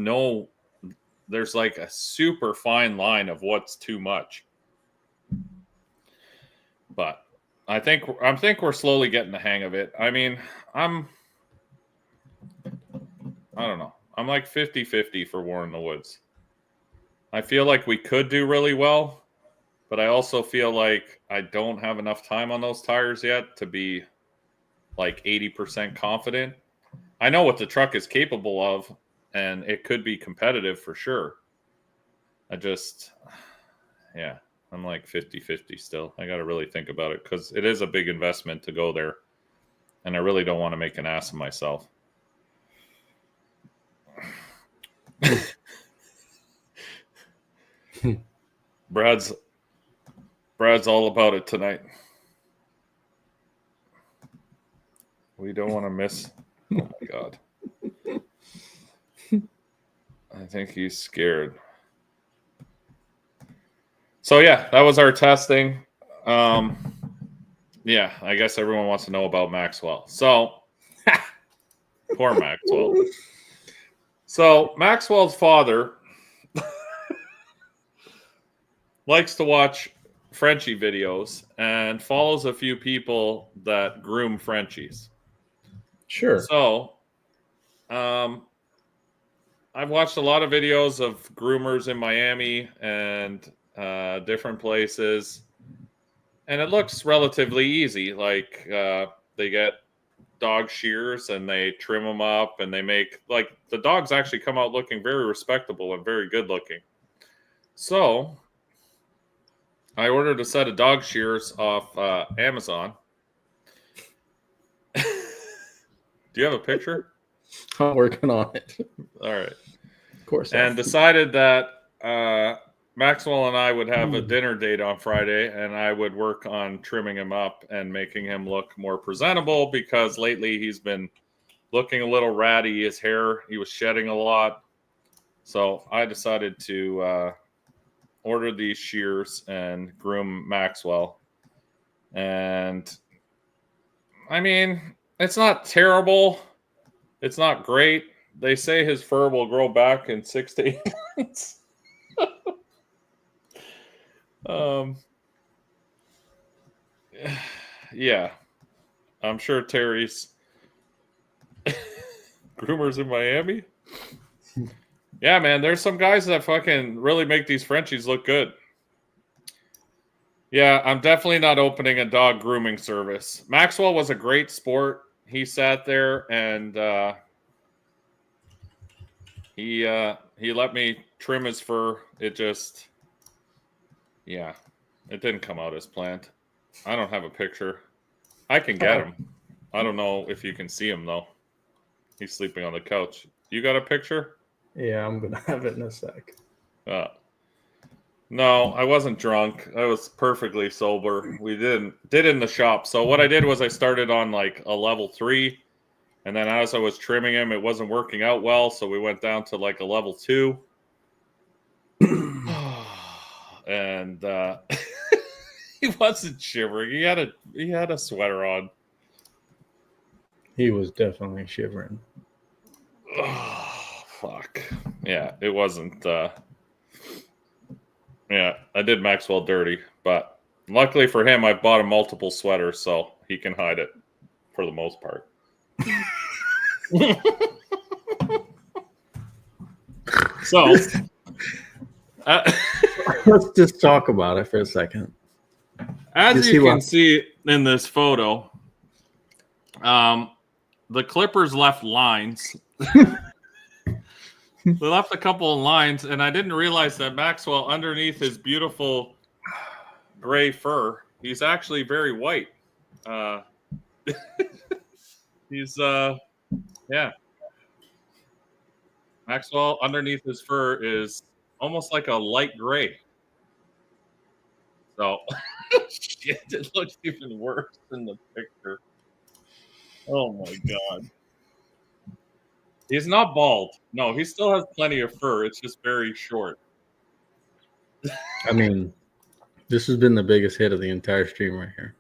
there's like a super fine line of what's too much. But I think we're slowly getting the hang of it. I mean, I don't know. I'm like 50-50 for War in the Woods. I feel like we could do really well, but I also feel like I don't have enough time on those tires yet to be like 80% confident. I know what the truck is capable of, and it could be competitive for sure. I'm like 50-50 still. I got to really think about it because it is a big investment to go there, and I really don't want to make an ass of myself. Brad's all about it tonight. We don't want to miss. Oh my God. I think he's scared. So yeah, that was our testing. yeah, I guess everyone wants to know about Maxwell. So, poor Maxwell. So, Maxwell's father likes to watch Frenchie videos and follows a few people that groom Frenchies. Sure. So, I've watched a lot of videos of groomers in Miami and different places, and it looks relatively easy. Like they get dog shears and they trim them up, and they make like the dogs actually come out looking very respectable and very good looking. So I ordered a set of dog shears off Amazon. Do you have a picture? I'm working on it. All right. Of course. And decided that Maxwell and I would have a dinner date on Friday, and I would work on trimming him up and making him look more presentable, because lately he's been looking a little ratty. His hair, he was shedding a lot. So I decided to order these shears and groom Maxwell. And I mean, it's not terrible. It's not great. They say his fur will grow back in 6 to 8 months. Yeah. I'm sure Terry's groomers in Miami. Yeah, man, there's some guys that fucking really make these Frenchies look good. Yeah, I'm definitely not opening a dog grooming service. Maxwell was a great sport. He sat there and he let me trim his fur. It just, yeah, it didn't come out as planned. I don't have a picture. I can get him. I don't know if you can see him though. He's sleeping on the couch. You got a picture? Yeah, I'm gonna have it in a sec. No, I wasn't drunk. I was perfectly sober. We did in the shop. So what I did was I started on like a level 3, and then as I was trimming him, it wasn't working out well, so we went down to like a level 2. And he wasn't shivering. He had a sweater on. He was definitely shivering. Oh, fuck. Yeah, it wasn't. Yeah, I did Maxwell dirty, but luckily for him, I bought him multiple sweaters, so he can hide it for the most part. So, let's just talk about it for a second. As you can see in this photo, the Clippers left lines. They left a couple of lines, and I didn't realize that Maxwell, underneath his beautiful gray fur, he's actually very white. He's, yeah. Maxwell, underneath his fur, is almost like a light gray. So, shit, it looks even worse in the picture. Oh, my God. He's not bald. No, he still has plenty of fur. It's just very short. I mean, this has been the biggest hit of the entire stream right here.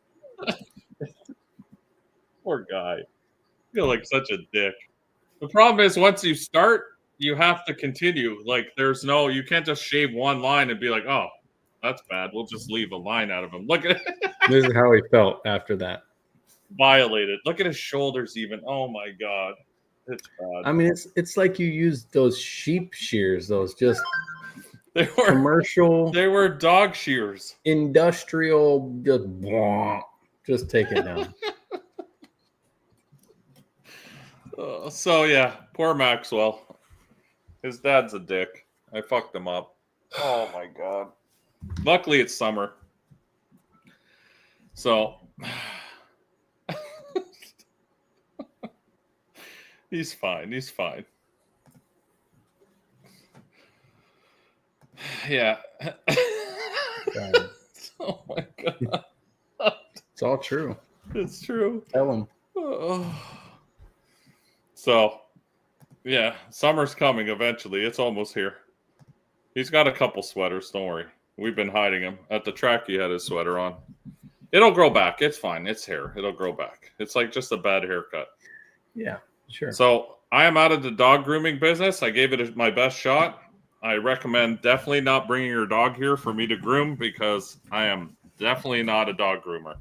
Poor guy. I feel like such a dick. The problem is once you start, you have to continue. Like, you can't just shave one line and be like, oh, that's bad. We'll just leave a line out of him. Look at it. This is how he felt after that. Violated. Look at his shoulders even. Oh, my God. It's bad. I mean, it's like you used those sheep shears, those just they were commercial. They were dog shears. Industrial, just take it down. So, yeah, poor Maxwell. His dad's a dick. I fucked him up. Oh, my God. Luckily, it's summer. So, he's fine. He's fine. Yeah. Oh, my God. It's all true. It's true. Tell him. So, yeah, summer's coming eventually. It's almost here. He's got a couple sweaters. Don't worry. We've been hiding him. At the track, he had his sweater on. It'll grow back. It's fine. It's hair. It'll grow back. It's like just a bad haircut. Yeah, sure. So I am out of the dog grooming business. I gave it my best shot. I recommend definitely not bringing your dog here for me to groom because I am definitely not a dog groomer.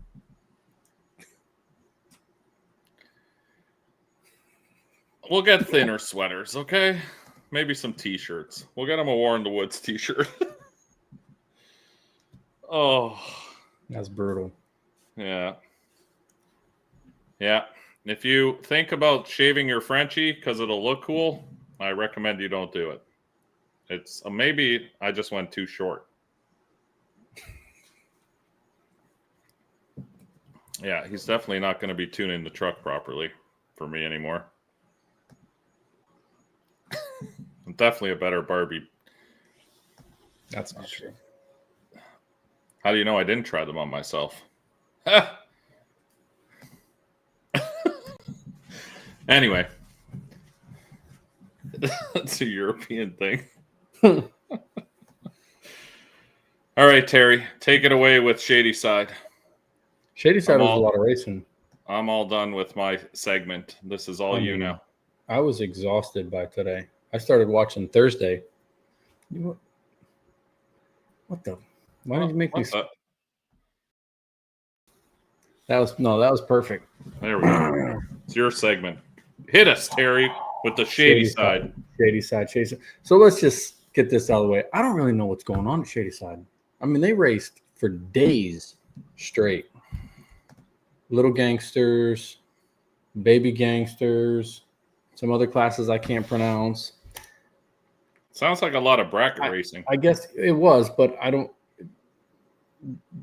We'll get thinner sweaters, okay? Maybe some t-shirts. We'll get him a War in the Woods t-shirt. Oh. That's brutal. Yeah. Yeah. If you think about shaving your Frenchie because it'll look cool, I recommend you don't do it. It's maybe I just went too short. Yeah, he's definitely not going to be tuning the truck properly for me anymore. I'm definitely a better Barbie. That's not true. How do you know I didn't try them on myself? Anyway, that's a European thing. All right, Terry, take it away with Shady Side. Shady Side was a lot of racing. I'm all done with my segment. This is all you now. I was exhausted by today. I started watching Thursday. What the? Why did you make me? That was perfect. There we go. It's your segment. Hit us, Terry, with the Shady Side. Shady Side. So let's just get this out of the way. I don't really know what's going on at Shady Side. I mean, they raced for days straight. Little Gangsters, Baby Gangsters, some other classes I can't pronounce. Sounds like a lot of bracket racing. I guess it was, but I don't.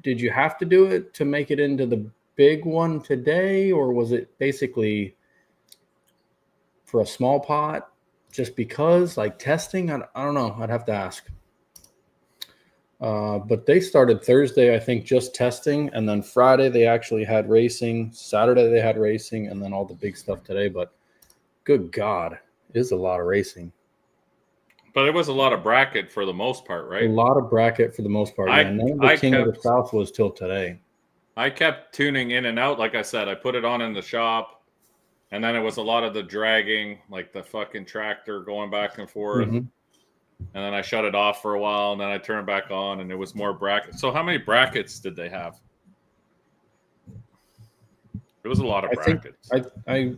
Did you have to do it to make it into the big one today, or was it basically for a small pot just because, like testing? I don't know. I'd have to ask. But they started Thursday, I think, just testing, and then Friday they actually had racing. Saturday they had racing, and then all the big stuff today. But good God, it is a lot of racing. But it was a lot of bracket for the most part, right? A lot of bracket for the most part. None of the King of the South was till today. I kept tuning in and out. Like I said, I put it on in the shop, and then it was a lot of the dragging, like the fucking tractor going back and forth. Mm-hmm. And then I shut it off for a while, and then I turned back on, and it was more brackets. So how many brackets did they have? It was a lot of brackets. I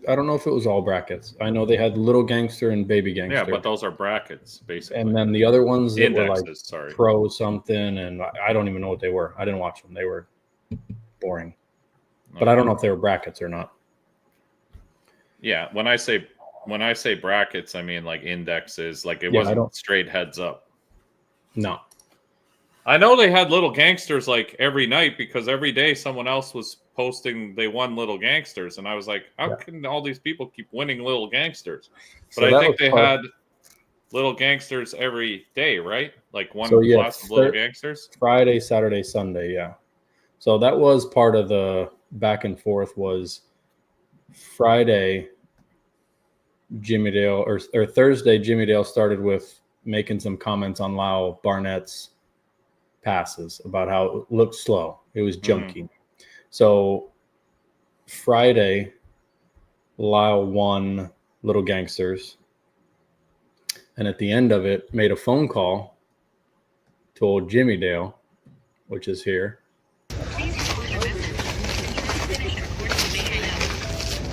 don't know if it was all brackets. I know they had Little Gangster and Baby Gangster. Yeah, but those are brackets, basically. And then the other ones that Indexes, were like Pro something, and I don't even know what they were. I didn't watch them. They were boring. But I don't know if they were brackets or not. Yeah, when I say brackets, I mean like indexes. Like it wasn't straight heads up. No. I know they had Little Gangsters like every night because every day someone else was posting they won Little Gangsters. And I was like, how can all these people keep winning Little Gangsters? But I think they had Little Gangsters every day, right? Like one class of Little Gangsters? Friday, Saturday, Sunday, yeah. So that was part of the back and forth was Friday, Jimmy Dale, or Thursday, Jimmy Dale started with making some comments on Lyle Barnett's passes about how it looked slow. It was junky. Mm-hmm. So Friday, Lyle won Little Gangsters. And at the end of it, made a phone call to old Jimmy Dale, which is here.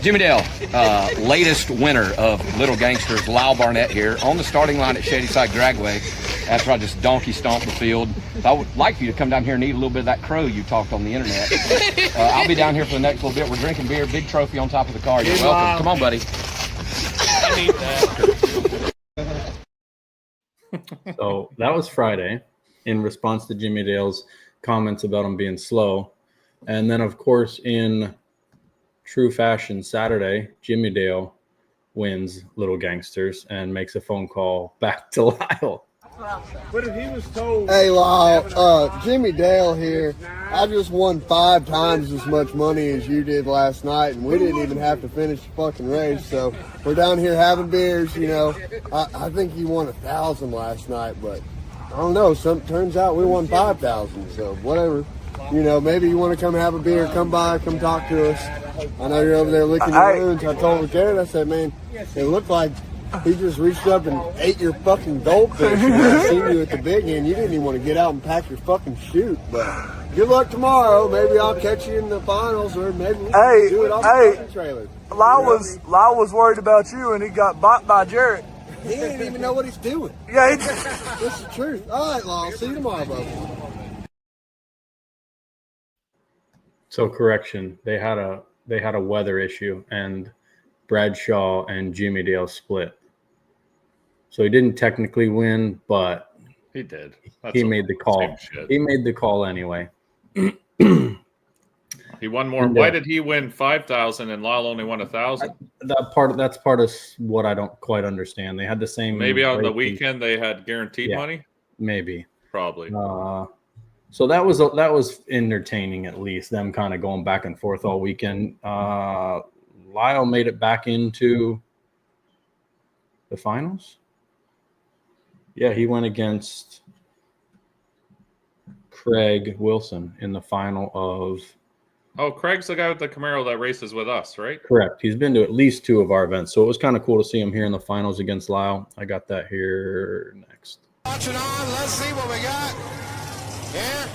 Jimmy Dale, latest winner of Little Gangsters, Lyle Barnett here on the starting line at Shady Side Dragway after I just donkey stomped the field. I would like for you to come down here and eat a little bit of that crow you talked on the internet. I'll be down here for the next little bit. We're drinking beer, big trophy on top of the car. You're welcome. Come on, buddy. I need that. So that was Friday in response to Jimmy Dale's comments about him being slow. And then, of course, in true fashion, Saturday, Jimmy Dale wins Little Gangsters and makes a phone call back to Lyle. But if he was told, hey Lyle, Jimmy Dale here. I just won 5 times as much money as you did last night, and we didn't even have to finish the fucking race. So we're down here having beers. You know, I think you won 1,000 last night, but I don't know. Turns out we won 5,000. So whatever. You know, maybe you want to come have a beer, come by, come talk to us. I know you're over there licking your wounds. I told Jared, I said, man, it looked like he just reached up and ate your fucking goldfish. I seen you at the big end. You didn't even want to get out and pack your fucking chute. But good luck tomorrow. Maybe I'll catch you in the finals, or maybe we can do it on the fucking trailer. Lyle was worried about you, and he got bought by Jarrett. He didn't even know what he's doing. Yeah, That's the truth. All right, Lyle. See you tomorrow, bro. So correction, they had a weather issue, and Bradshaw and Jimmy Dale split. So he didn't technically win, but He did. he made the call. He made the call anyway. He won more. Why did he win 5,000 and Lyle only won 1,000? That's part of what I don't quite understand. They had the same. Maybe on the weekend they had guaranteed money. Maybe. Probably. So that was entertaining, at least, them kind of going back and forth all weekend. Lyle made it back into the finals. Yeah, he went against Craig Wilson in the final of. Oh, Craig's the guy with the Camaro that races with us, right? Correct. He's been to at least 2 of our events, so it was kind of cool to see him here in the finals against Lyle. I got that here next. Watching on, let's see what we got here.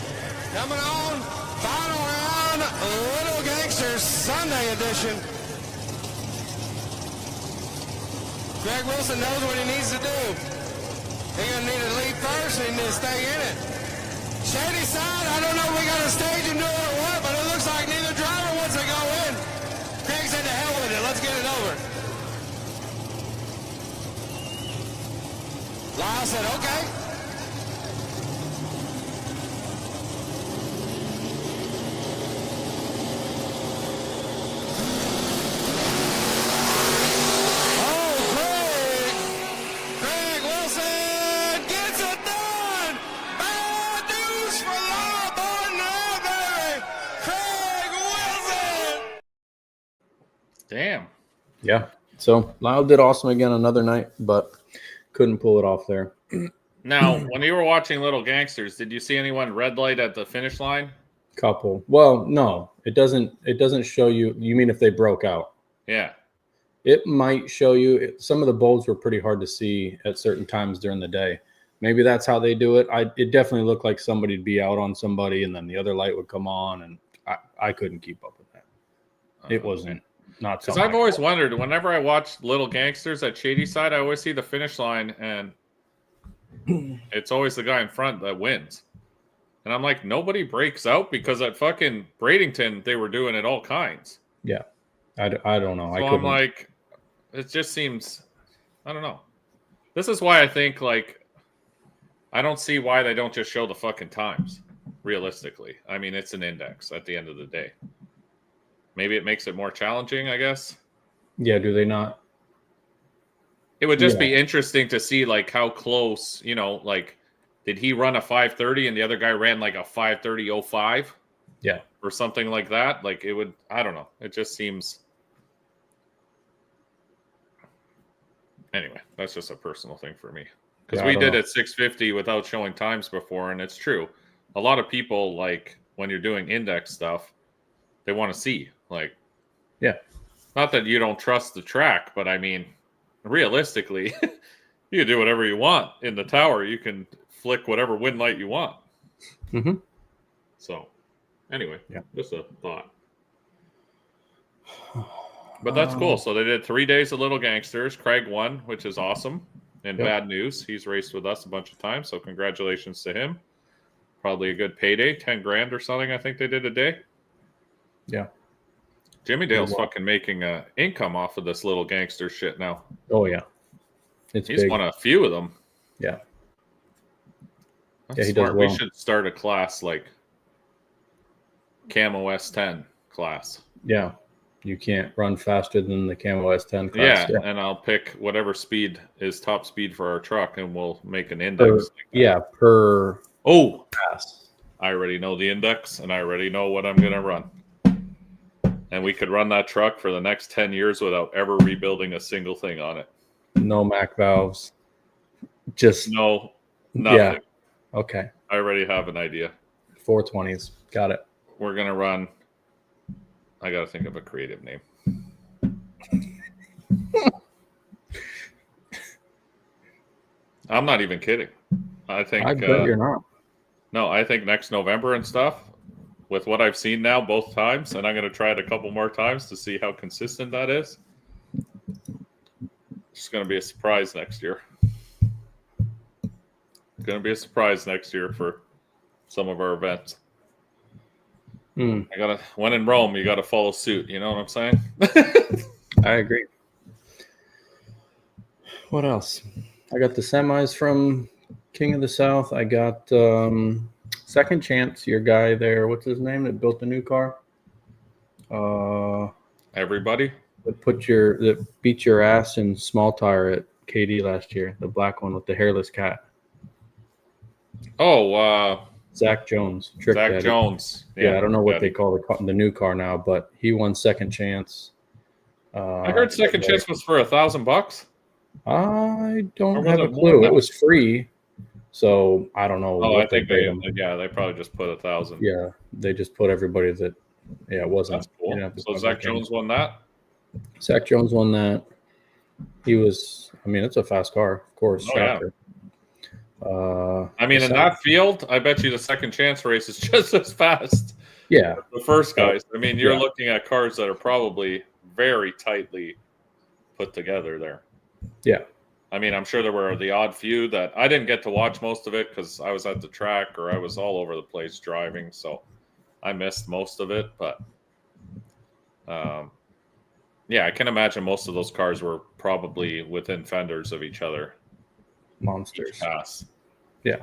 Coming on, final round, Little Gangsters Sunday edition. Greg Wilson knows what he needs to do. He's going to need to lead first and to stay in it. Shady Side, I don't know if we got to stage him do it or what, but it looks like neither driver wants to go in. Craig said to hell with it, let's get it over. Lyle said, okay. Craig Wilson gets it done. Bad news for Loudborn now, baby. Craig Wilson. Damn. Yeah. So Lyle did awesome again another night, but couldn't pull it off there. Now, when you were watching Little Gangsters, did you see anyone red light at the finish line? Couple. Well, no, it doesn't show you. You mean if they broke out? Yeah. It might show you. Some of the bulbs were pretty hard to see at certain times during the day. Maybe that's how they do it. It definitely looked like somebody'd be out on somebody, and then the other light would come on, and I couldn't keep up with that. It wasn't not because something. I've always wondered, whenever I watch Little Gangsters at Shady Side, I always see the finish line, and it's always the guy in front that wins. And I'm like, nobody breaks out, because at fucking Bradenton, they were doing it all kinds. Yeah. I don't know. So I'm like, it just seems, I don't know. This is why I think, like, I don't see why they don't just show the fucking times, realistically. I mean, it's an index at the end of the day. Maybe it makes it more challenging, I guess. Yeah, do they not? It would just be interesting to see, like, how close, you know, like, did he run a 5:30 and the other guy ran like a 5:30.05? Yeah. Or something like that. Like, it would, I don't know. It just seems. Anyway, that's just a personal thing for me. Because we did at 650 without showing times before, and it's true. A lot of people, like, when you're doing index stuff, they want to see. Like, yeah. Not that you don't trust the track, but I mean, realistically, you can do whatever you want in the tower. You can flick whatever wind light you want. Mm-hmm. So, anyway, yeah, just a thought. But that's cool. So they did 3 days of Little Gangsters. Craig won, which is awesome. And bad news, he's raced with us a bunch of times. So congratulations to him. Probably a good payday, 10 grand or something. I think they did a day. Yeah. Jimmy Dale's fucking making income off of this Little Gangster shit now. Oh yeah, he's big. Won a few of them. Yeah. That's he smart. Does well. We should start a class like Camo S10 class. Yeah. You can't run faster than the Camo S10 class. Yeah, and I'll pick whatever speed is top speed for our truck, and we'll make an index. Per pass. I already know the index, and I already know what I'm going to run. And we could run that truck for the next 10 years without ever rebuilding a single thing on it. No Mac valves. Just no, nothing. Yeah. Okay. I already have an idea. 420s. Got it. We're gonna run. I gotta think of a creative name. I'm not even kidding. I think. I bet you're not. No, I think next November and stuff. With what I've seen now both times, and I'm gonna try it a couple more times to see how consistent that is. It's gonna be a surprise next year. It's gonna be a surprise next year for some of our events. When in Rome, you gotta follow suit. You know what I'm saying? I agree. What else? I got the semis from King of the South. I got Second Chance, your guy there. What's his name that built the new car? Everybody that beat your ass in small tire at KD last year. The black one with the hairless cat. Oh, Zach Jones. Trick Zach Daddy. Jones. Yeah, I don't know what they call the new car now, but he won Second Chance. I heard Second Chance was for $1,000. I don't have a clue. It was free, so I don't know. Oh, I think they probably just put 1,000. Yeah, they just put everybody that. Yeah, it wasn't. That's cool. So Zach Jones won that. Zach Jones won that. He was. I mean, it's a fast car, of course. Oh, yeah. I mean, in that field, I bet you the Second Chance race is just as fast. Yeah, the first guys. I mean, you're looking at cars that are probably very tightly put together there. Yeah. I mean, I'm sure there were the odd few that I didn't get to watch most of it because I was at the track or I was all over the place driving, so I missed most of it. But yeah, I can imagine most of those cars were probably within fenders of each other. Monsters. Pass. Yeah.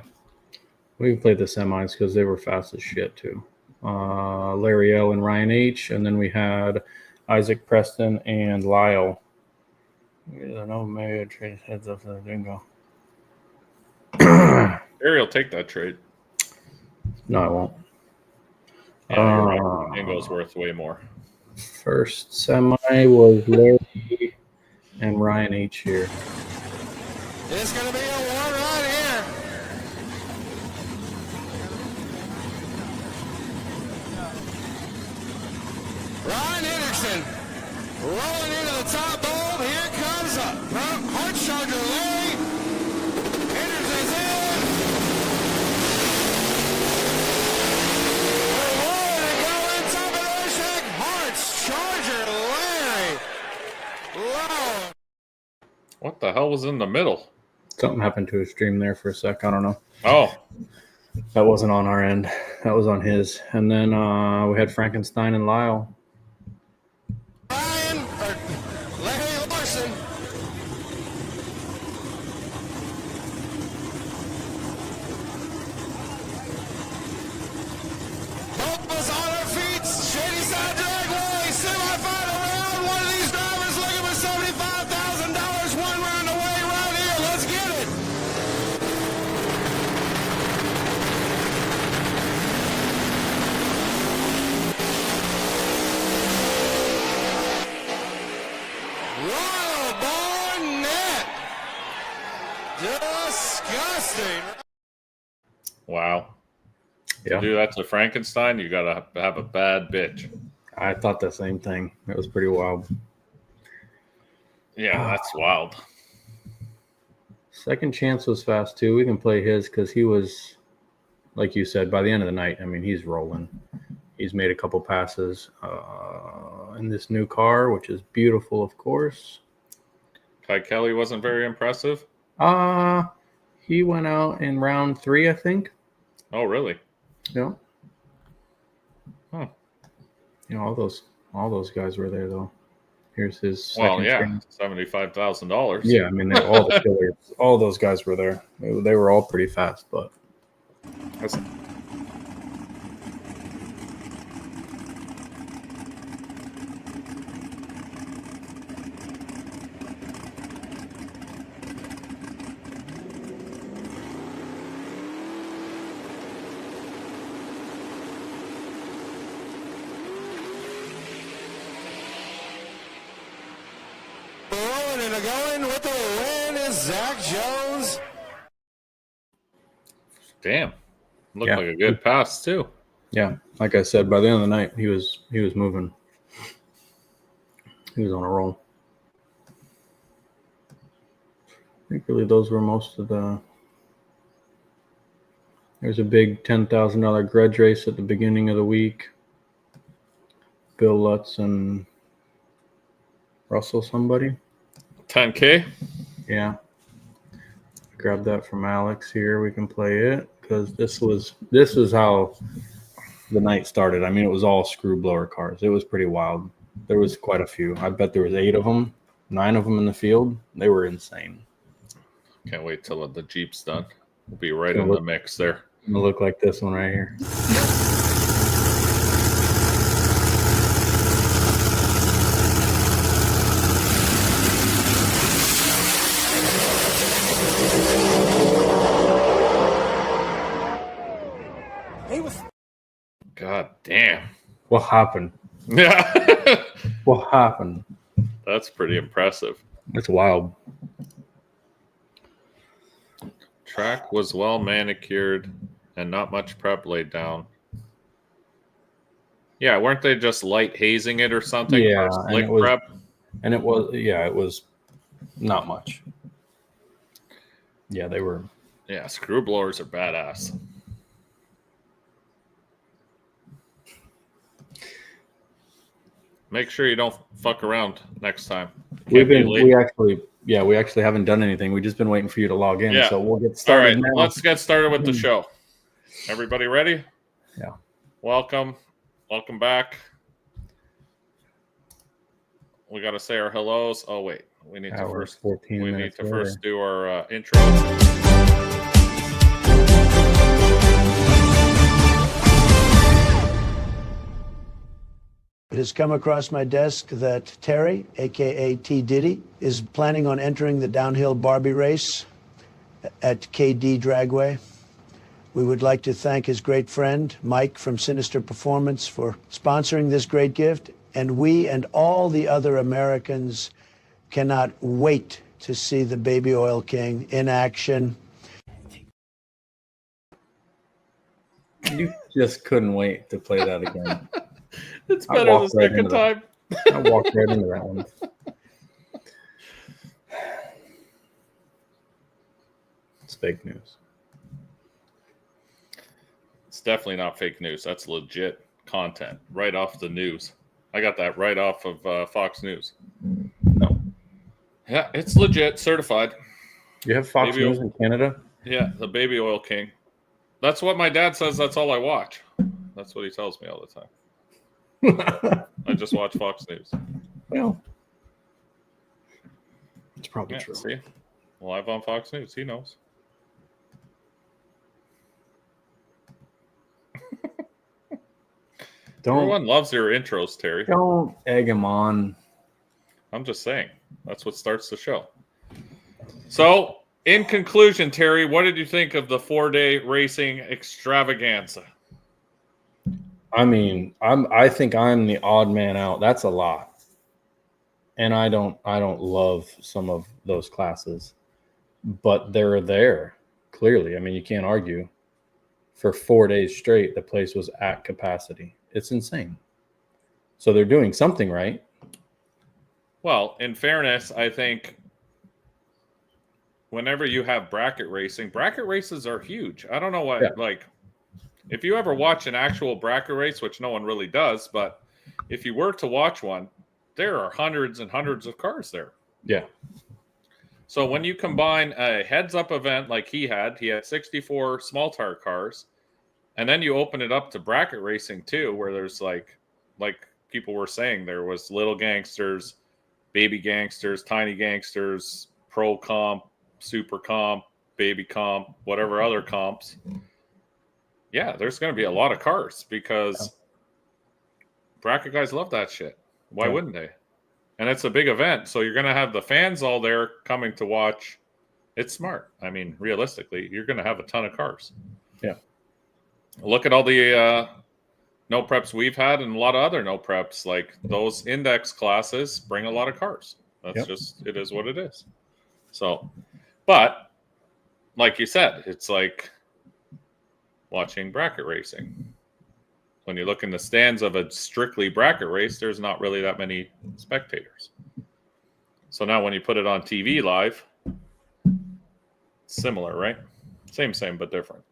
We played the semis because they were fast as shit too. Larry L and Ryan H, and then we had Isaac Preston and Lyle. No, maybe trade heads up for the bingo. Barry will take that trade. No, I won't. Yeah, you're right. Bingo's worth way more. First semi was Larry and Ryan H here. It's going to be a war right here. Ryan Anderson rolling into the top bulb. Here comes a hard charger Larry. Anderson's in. We're rolling and going top of the racetrack. Hart's charger Larry. Wow. What the hell was in the middle? Something happened to his stream there for a sec. I don't know. Oh. That wasn't on our end. That was on his. And then we had Frankenstein and Lyle. Larry Larson. Both of us on our feet. Shady Side Dragway. Semi-final round. One of these drivers looking for $75,000. One round away right here. Let's get it. Royal Barnett. Disgusting. Wow. Yeah. To do that to Frankenstein, you gotta have a bad bitch. I thought the same thing. It was pretty wild. Yeah, that's wild. Second Chance was fast too. We can play his because he was, like you said, by the end of the night, I mean, he's rolling. He's made a couple passes in this new car, which is beautiful, of course. Kai Kelly wasn't very impressive. He went out in round 3, I think. Oh, really? Yeah. Huh. You know, all those guys were there though. Here's his second chance. $75,000. Yeah, I mean, all the killers, all those guys were there. They were all pretty fast, but that's. Going with the win is Zach Jones. Damn. Looked like a good pass, too. Yeah, like I said, by the end of the night, he was moving. He was on a roll. I think really those were most of the. There's a big $10,000 grudge race at the beginning of the week. Bill Lutz and Russell somebody. 10K. Yeah. Grab that from Alex here. We can play it because this was how the night started. I mean, it was all screw blower cars. It was pretty wild. There was quite a few. I bet there was 8 of them, 9 of them in the field. They were insane. Can't wait till the Jeep's done. We'll be right in the mix there. It'll look like this one right here. God damn. What happened? Yeah. What happened? That's pretty impressive. It's wild. Track was well manicured and not much prep laid down. Yeah, weren't they just light hazing it or something? Yeah, for and slick it was, prep? and it was not much. Yeah, they were. Yeah, screw blowers are badass. Make sure you don't fuck around next time. We actually haven't done anything. We've just been waiting for you to log in. Yeah. So we'll get started. All right, now. let's get started with the show. Everybody ready? Yeah. Welcome back. We got to say our hellos. Oh wait, we need to first. We need to first do our intro. It has come across my desk that Terry, a.k.a. T. Diddy, is planning on entering the downhill Barbie race at KD Dragway. We would like to thank his great friend, Mike from Sinister Performance, for sponsoring this great gift. And we and all the other Americans cannot wait to see the Baby Oil King in action. You just couldn't wait to play that again. It's better the second time. I walked right into that one. It's fake news. It's definitely not fake news. That's legit content right off the news. I got that right off of Fox News. No. Yeah, it's legit, certified. You have Fox News in Canada? Yeah, the Baby Oil King. That's what my dad says. That's all I watch. That's what he tells me all the time. I just watch Fox News. Well, it's probably true. See? Live on Fox News. He knows. Everyone loves your intros, Terry. Don't egg him on. I'm just saying. That's what starts the show. So, in conclusion, Terry, what did you think of the 4-day racing extravaganza? I mean, I think I'm the odd man out. That's a lot. And I don't love some of those classes. But they're there, clearly. I mean, you can't argue. For 4 days straight, the place was at capacity. It's insane. So they're doing something right. Well, in fairness, I think whenever you have bracket races are huge. I don't know what, like, if you ever watch an actual bracket race, which no one really does, but if you were to watch one, there are hundreds and hundreds of cars there. Yeah. So when you combine a heads-up event like he had 64 small tire cars, and then you open it up to bracket racing too, where there's like people were saying, there was little gangsters, baby gangsters, tiny gangsters, pro comp, super comp, baby comp, whatever other comps. Yeah, there's going to be a lot of cars because bracket guys love that shit. Why wouldn't they? And it's a big event, so you're going to have the fans all there coming to watch. It's smart. I mean, realistically, you're going to have a ton of cars. Yeah. Look at all the no preps we've had and a lot of other no preps. Like those index classes bring a lot of cars. That's just, it is what it is. So, but like you said, it's like watching bracket racing. when you look in the stands of a strictly bracket race, there's not really that many spectators. So now when you put it on TV live, it's similar, right? Same, but different.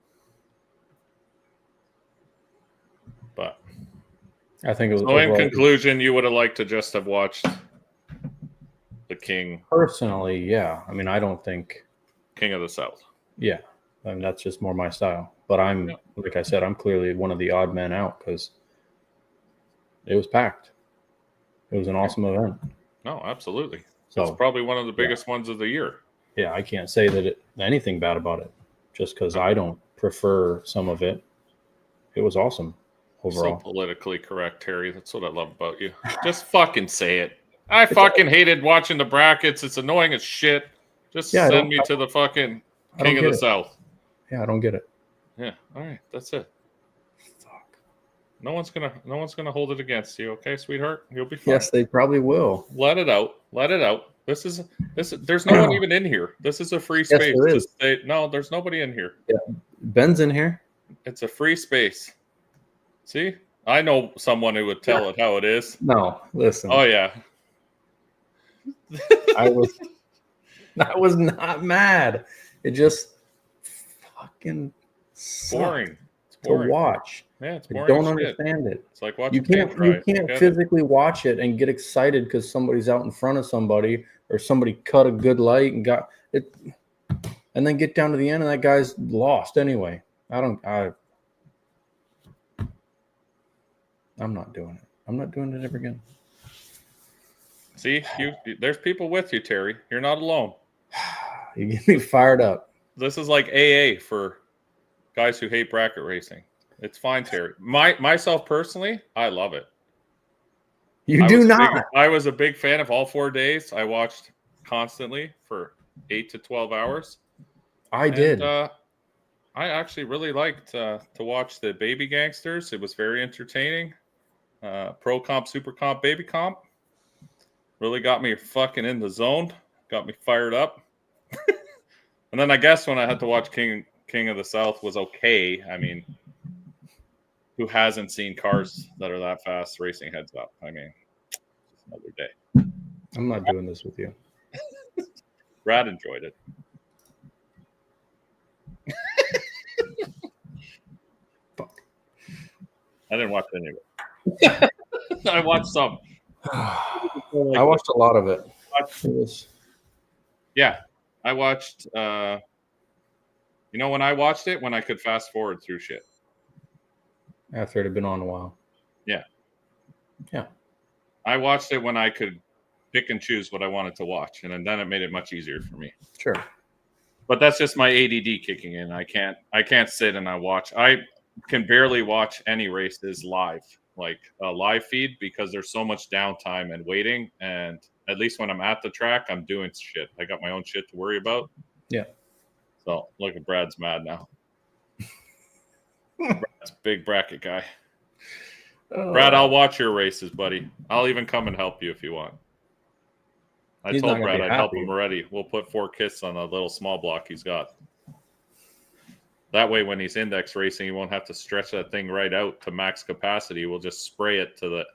But I think it was. So in conclusion, you would have liked to just have watched the King. Personally, yeah. I mean, I don't think King of the South. Yeah, I mean, that's just more my style. But like I said, I'm clearly one of the odd men out because it was packed. It was an awesome event. No, absolutely. So it's probably one of the biggest ones of the year. Yeah, I can't say that anything bad about it, just because I don't prefer some of it. It was awesome overall. So politically correct, Terry. That's what I love about you. Just fucking say it. I fucking hated watching the brackets. It's annoying as shit. Just send me to the fucking King of the South. Yeah, I don't get it. Yeah, all right, that's it. Fuck. No one's gonna hold it against you, okay, sweetheart? You'll be fine. Yes, they probably will. Let it out. Let it out. This is there's no one even in here. This is a free space. Yes, there is. No, there's nobody in here. Yeah. Ben's in here. It's a free space. See? I know someone who would tell it how it is. No, listen. Oh yeah. I was not mad. It just fucking boring. It's boring to watch. Yeah, it's I boring. don't understand it. It's like watching you can't physically watch it and get excited because somebody's out in front of somebody or somebody cut a good light and got it, and then get down to the end and that guy's lost anyway. I'm not doing it. I'm not doing it ever again. See, there's people with you, Terry. You're not alone. You get me fired up. This is like AA for guys who hate bracket racing. It's fine, Terry. Myself personally, I love it. I was a big fan of all 4 days. I watched constantly for 8 to 12 hours. I did. I actually really liked to watch the baby gangsters. It was very entertaining. Pro comp, super comp, baby comp. Really got me fucking in the zone. Got me fired up. And then I guess when I had to watch King of the South was okay. I mean, who hasn't seen cars that are that fast racing heads up? I mean, it's another day. I'm not doing this with you. Brad enjoyed it. I didn't watch any of it. I watched some. I watched a lot of it. Yeah, I watched. When I watched it, when I could fast forward through shit. After it had been on a while. Yeah. Yeah. I watched it when I could pick and choose what I wanted to watch, and then it made it much easier for me. Sure. But that's just my ADD kicking in. I can't sit and I watch. I can barely watch any races live, like a live feed, because there's so much downtime and waiting. And at least when I'm at the track, I'm doing shit. I got my own shit to worry about. Yeah. So look at Brad's mad now. Brad's a big bracket guy. Brad, I'll watch your races, buddy. I'll even come and help you if you want. I told Brad I'd help him already. We'll put 4 kits on a little small block he's got. That way, when he's index racing, he won't have to stretch that thing right out to max capacity. We'll just spray it to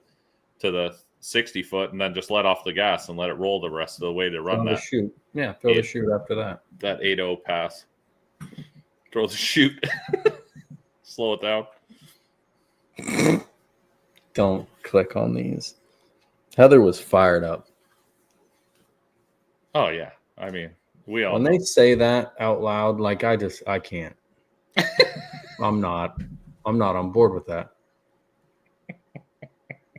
the 60 foot and then just let off the gas and let it roll the rest of the way to run that. Shoot. Yeah, throw the shoot after that. That 8-0 pass. Throw the shoot. Slow it down. Don't click on these. Heather was fired up. Oh, yeah. I mean, we all when know. They say that out loud, like I can't. I'm not on board with that.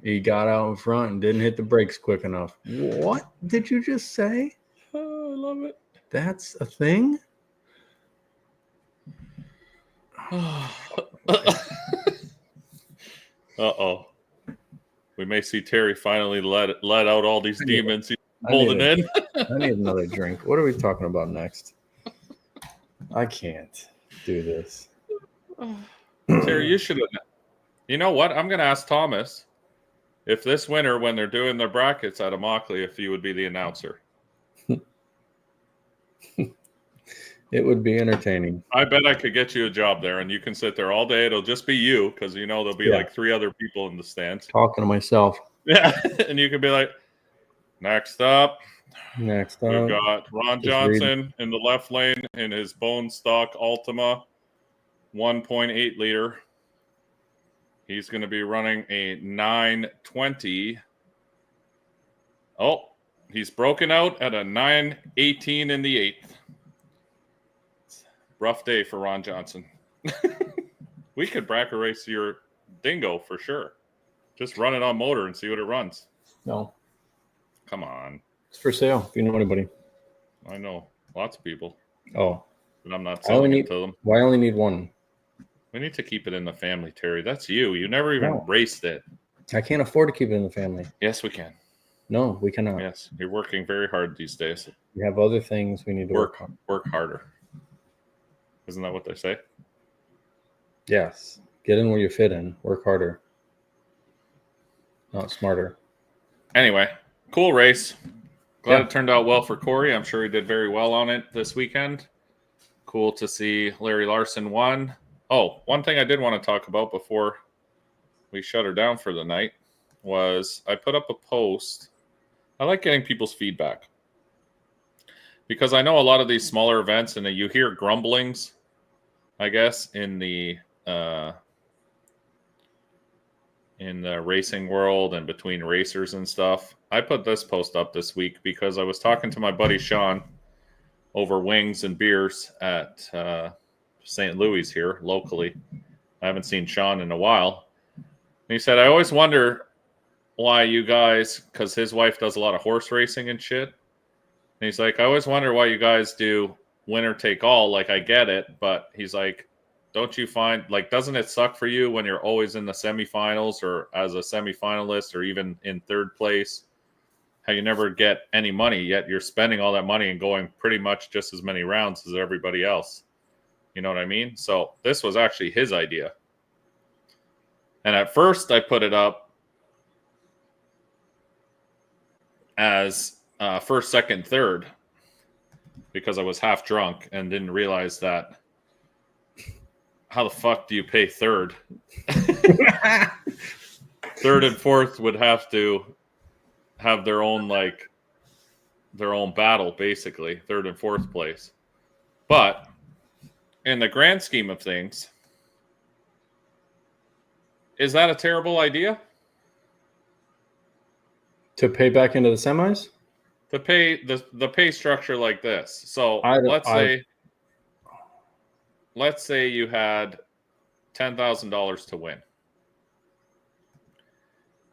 He got out in front and didn't hit the brakes quick enough. What did you just say? Oh, I love it. That's a thing? Uh-oh. We may see Terry finally let out all these demons he's holding in. I need another drink. What are we talking about next? I can't do this. Terry, you should have. You know what? I'm going to ask Thomas if this winter, when they're doing their brackets at Immokalee, if you would be the announcer. It would be entertaining. I bet I could get you a job there, and you can sit there all day. It'll just be you, because there'll be like 3 other people in the stands. Talking to myself. Yeah, and you could be like, next up, we've got Ron Johnson in the left lane in his bone stock Altima 1.8 liter. He's going to be running a 920. Oh, he's broken out at a 918 in the 8th. Rough day for Ron Johnson. We could bracket race your dingo for sure. Just run it on motor and see what it runs. No. Come on. It's for sale if you know anybody. I know lots of people. Oh. But I'm not selling it to them. Well, I only need one. We need to keep it in the family, Terry. That's you. You never even raced it. I can't afford to keep it in the family. Yes, we can. No, we cannot. Yes, you're working very hard these days. We have other things we need to work on. Work harder. Isn't that what they say? Yes. Get in where you fit in. Work harder. Not smarter. Anyway, cool race. Glad it turned out well for Corey. I'm sure he did very well on it this weekend. Cool to see Larry Larson won. Oh, one thing I did want to talk about before we shut her down for the night was I put up a post. I like getting people's feedback because I know a lot of these smaller events and you hear grumblings, I guess, in the racing world and between racers and stuff. I put this post up this week because I was talking to my buddy Sean over wings and beers at St. Louis here locally. I haven't seen Sean in a while. And he said, I always wonder why you guys, because his wife does a lot of horse racing and shit. And he's like, I always wonder why you guys do winner take all. Like, I get it, but he's like, don't you find, like, doesn't it suck for you when you're always in the semifinals or as a semifinalist or even in third place, how you never get any money, yet you're spending all that money and going pretty much just as many rounds as everybody else. You know what I mean? So this was actually his idea. And at first I put it up as first, second, third because I was half drunk and didn't realize that how the fuck do you pay third? Third and fourth would have to have their own battle, basically, third and fourth place. But in the grand scheme of things, is that a terrible idea? To pay back into the semis? To pay the pay structure like this. So let's say you had $10,000 to win.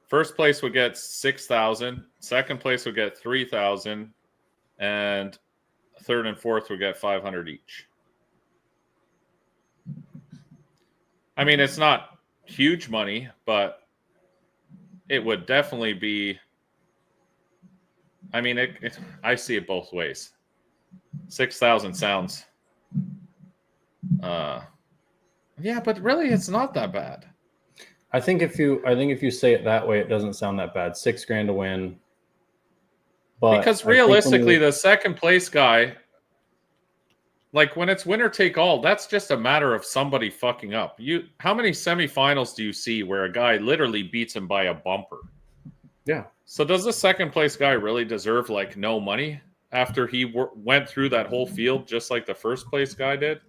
First place would get $6,000. Second place would get $3,000, and third and fourth would get $500 each. I mean, it's not huge money, but it would definitely be. I mean, I see it both ways. 6,000 sounds. Yeah, but really, it's not that bad. I think if you say it that way, it doesn't sound that bad. $6,000 to win. But because realistically, the second place guy, like when it's winner take all, that's just a matter of somebody fucking up. How many semifinals do you see where a guy literally beats him by a bumper? Yeah. So does the second place guy really deserve like no money after he went through that whole field just like the first place guy did?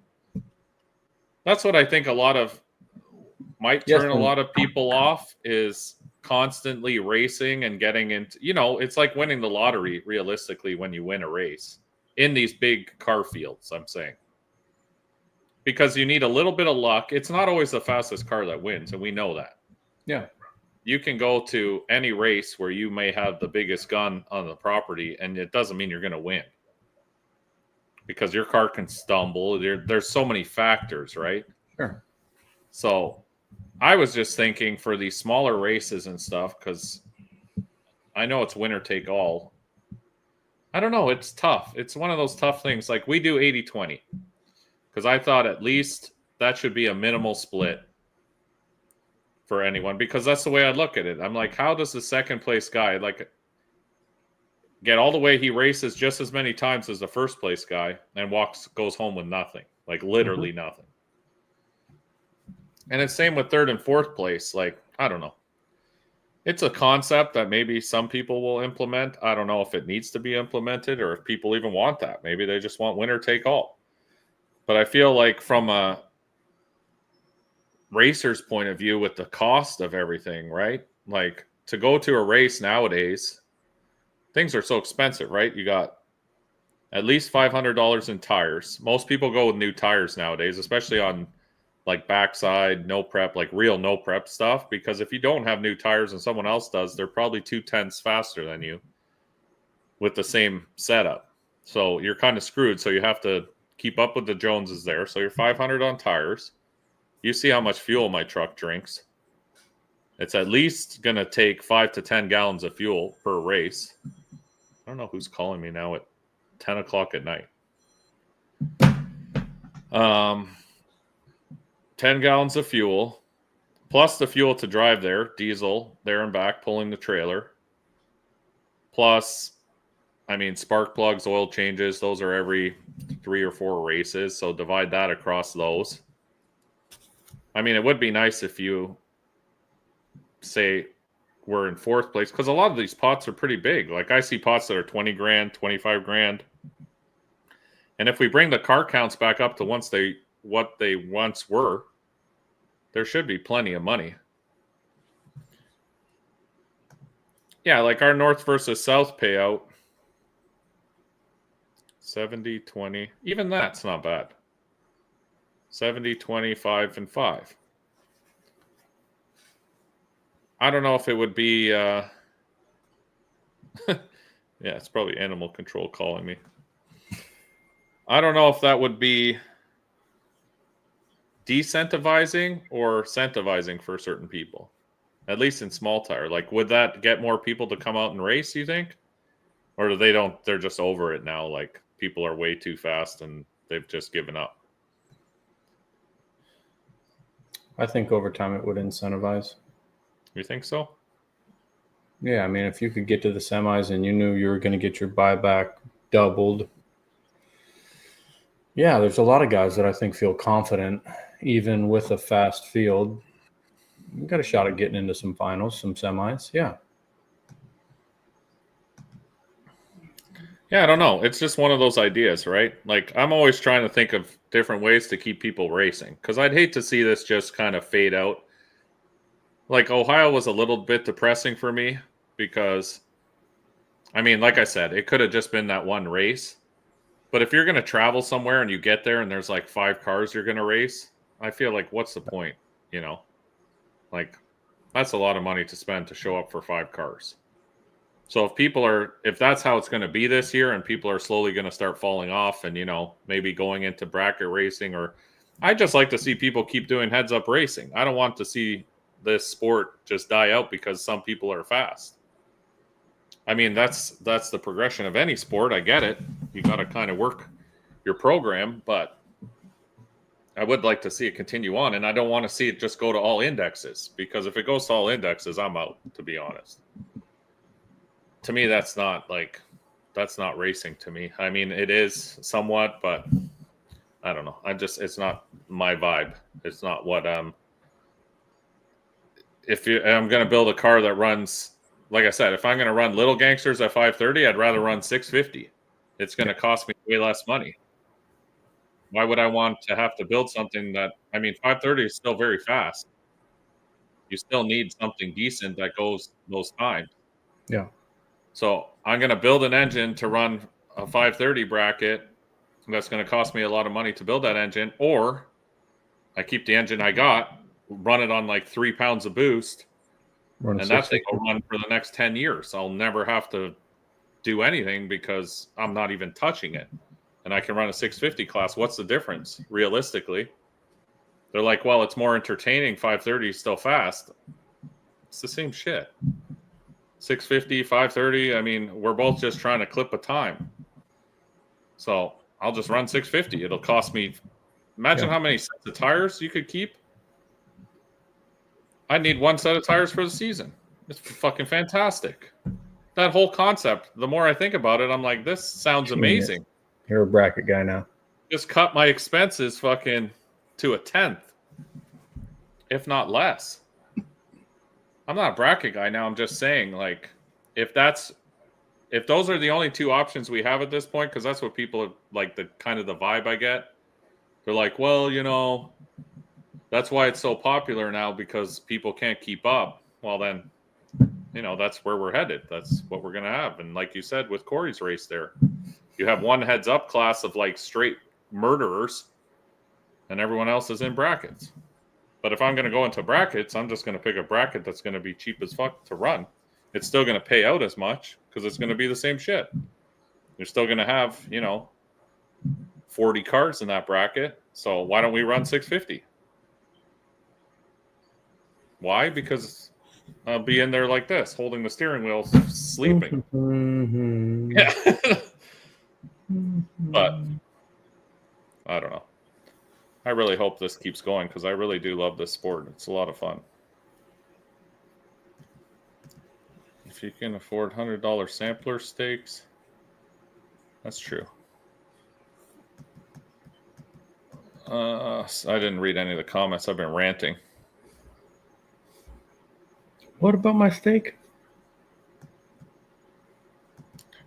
That's what I think might turn a lot of people off is constantly racing and getting into, it's like winning the lottery realistically when you win a race in these big car fields, I'm saying. Because you need a little bit of luck. It's not always the fastest car that wins, and we know that. Yeah. You can go to any race where you may have the biggest gun on the property, and it doesn't mean you're going to win. Because your car can stumble. There's so many factors, right? Sure. So I was just thinking for these smaller races and stuff, because I know it's winner take all. I don't know. It's tough. It's one of those tough things. Like we do 80-20. Because I thought at least that should be a minimal split for anyone. Because that's the way I look at it. I'm like, how does the second place guy, like, get all the way. He races just as many times as the first place guy and goes home with nothing, like literally nothing. And it's same with third and fourth place. Like, I don't know. It's a concept that maybe some people will implement. I don't know if it needs to be implemented or if people even want that. Maybe they just want winner take all. But I feel like from a racer's point of view with the cost of everything, right? Like to go to a race nowadays, things are so expensive, right? You got at least $500 in tires. Most people go with new tires nowadays, especially on like backside, no prep, like real no prep stuff. Because if you don't have new tires and someone else does, they're probably 2/10 faster than you with the same setup. So you're kind of screwed. So you have to keep up with the Joneses there. So you're 500 on tires. You see how much fuel my truck drinks. It's at least going to take 5 to 10 gallons of fuel per race. I don't know who's calling me now at 10 o'clock at night. 10 gallons of fuel, plus the fuel to drive there, diesel, there and back, pulling the trailer. Plus, I mean, spark plugs, oil changes, those are every 3 or 4 races. So divide that across those. I mean, it would be nice if you say we're in fourth place, because a lot of these pots are pretty big. Like I see pots that are 20 grand, 25 grand. And if we bring the car counts back up to what they once were, there should be plenty of money. Yeah, like our North versus South payout, 70, 20. Even that's not bad. 70, 25, and 5. I don't know if it would be... yeah, it's probably animal control calling me. I don't know if that would be decentivizing or incentivizing for certain people, at least in small tire. Like, would that get more people to come out and race, you think? Or they're just over it now, like people are way too fast and they've just given up? I think over time it would incentivize. You think so? Yeah, I mean, if you could get to the semis and you knew you were going to get your buyback doubled. Yeah, there's a lot of guys that I think feel confident, even with a fast field. You got a shot at getting into some finals, some semis. Yeah. Yeah, I don't know. It's just one of those ideas, right? Like, I'm always trying to think of different ways to keep people racing, because I'd hate to see this just kind of fade out. Like, Ohio was a little bit depressing for me because, I mean, like I said, it could have just been that one race. But if you're going to travel somewhere and you get there and there's like 5 cars you're going to race, I feel like what's the point, you know? Like, that's a lot of money to spend to show up for 5 cars. So if that's how it's going to be this year and people are slowly going to start falling off and, you know, maybe going into bracket racing, or I just like to see people keep doing heads up racing. I don't want to see this sport just die out because some people are fast. I mean, that's the progression of any sport. I get it. You got to kind of work your program, but I would like to see it continue on. And I don't want to see it just go to all indexes, because if it goes to all indexes, I'm out, to be honest. To me, that's not racing to me. I mean, it is somewhat, but I don't know. It's not my vibe. It's not what I'm going to build a car that runs, like I said, if I'm going to run Little Gangsters at 530, I'd rather run 650. It's going to cost me way less money. Why would I want to have to build something that, I mean, 530 is still very fast. You still need something decent that goes those times. Yeah. So I'm going to build an engine to run a 530 bracket. That's going to cost me a lot of money to build that engine. Or I keep the engine I got, run it on like 3 pounds of boost, and that thing will run for the next 10 years. I'll never have to do anything because I'm not even touching it. And I can run a 650 class. What's the difference, realistically? They're like, well, it's more entertaining. 530 is still fast. It's the same shit. 650, 530, I mean, we're both just trying to clip a time. So I'll just run 650. It'll cost me, imagine how many sets of tires you could keep. I need 1 set of tires for the season. It's fucking fantastic. that whole concept. The more I think about it, I'm like, this sounds amazing. You're a bracket guy now. Just cut my expenses fucking to a 10th, if not less. I'm not a bracket guy now. I'm just saying, like, if those are the only two options we have at this point, because that's what people like, the kind of the vibe I get. They're like, well, you know, that's why it's so popular now, because people can't keep up. Well, then, you know, that's where we're headed. That's what we're going to have. And like you said, with Corey's race there, you have one heads up class of like straight murderers, and everyone else is in brackets. But if I'm going to go into brackets, I'm just going to pick a bracket that's going to be cheap as fuck to run. It's still going to pay out as much because it's going to be the same shit. You're still going to have, you know, 40 cars in that bracket. So why don't we run 650? Why? Because I'll be in there like this, holding the steering wheel, sleeping. Yeah. But I don't know. I really hope this keeps going because I really do love this sport. It's a lot of fun. If you can afford $100 sampler stakes, that's true. I didn't read any of the comments. I've been ranting. What about my stake?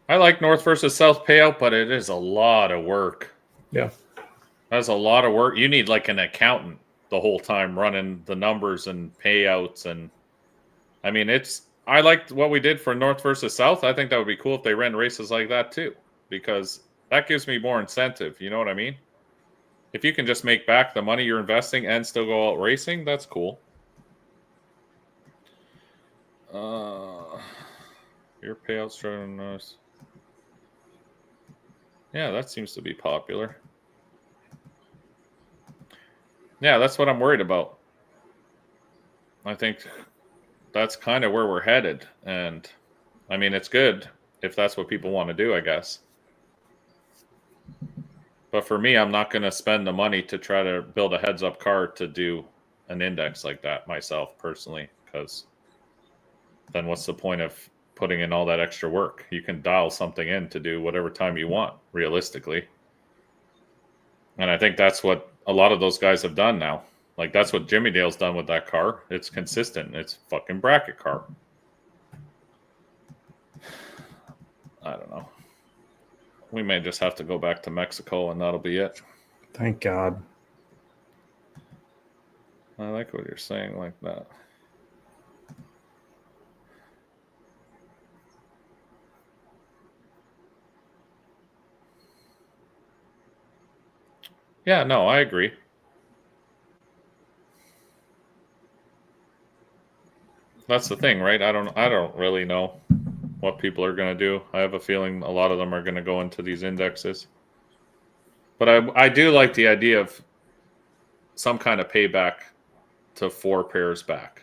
I like North versus South payout, but it is a lot of work. Yeah. That's a lot of work. You need like an accountant the whole time running the numbers and payouts. And I mean, I liked what we did for North versus South. I think that would be cool if they ran races like that too, because that gives me more incentive. You know what I mean? If you can just make back the money you're investing and still go out racing, that's cool. Your payouts driving us. Yeah, that seems to be popular. Yeah, that's what I'm worried about. I think that's kind of where we're headed. And I mean, it's good if that's what people want to do, I guess. But for me, I'm not going to spend the money to try to build a heads-up car to do an index like that myself personally, because then what's the point of putting in all that extra work? You can dial something in to do whatever time you want, realistically. And I think that's what a lot of those guys have done now. Like, that's what Jimmy Dale's done with that car. It's consistent. It's a fucking bracket car. I don't know. We may just have to go back to Mexico and that'll be it. Thank God. I like what you're saying like that. Yeah, no, I agree. That's the thing, right? I don't really know what people are going to do. I have a feeling a lot of them are going to go into these indexes. But I do like the idea of some kind of payback to 4 pairs back.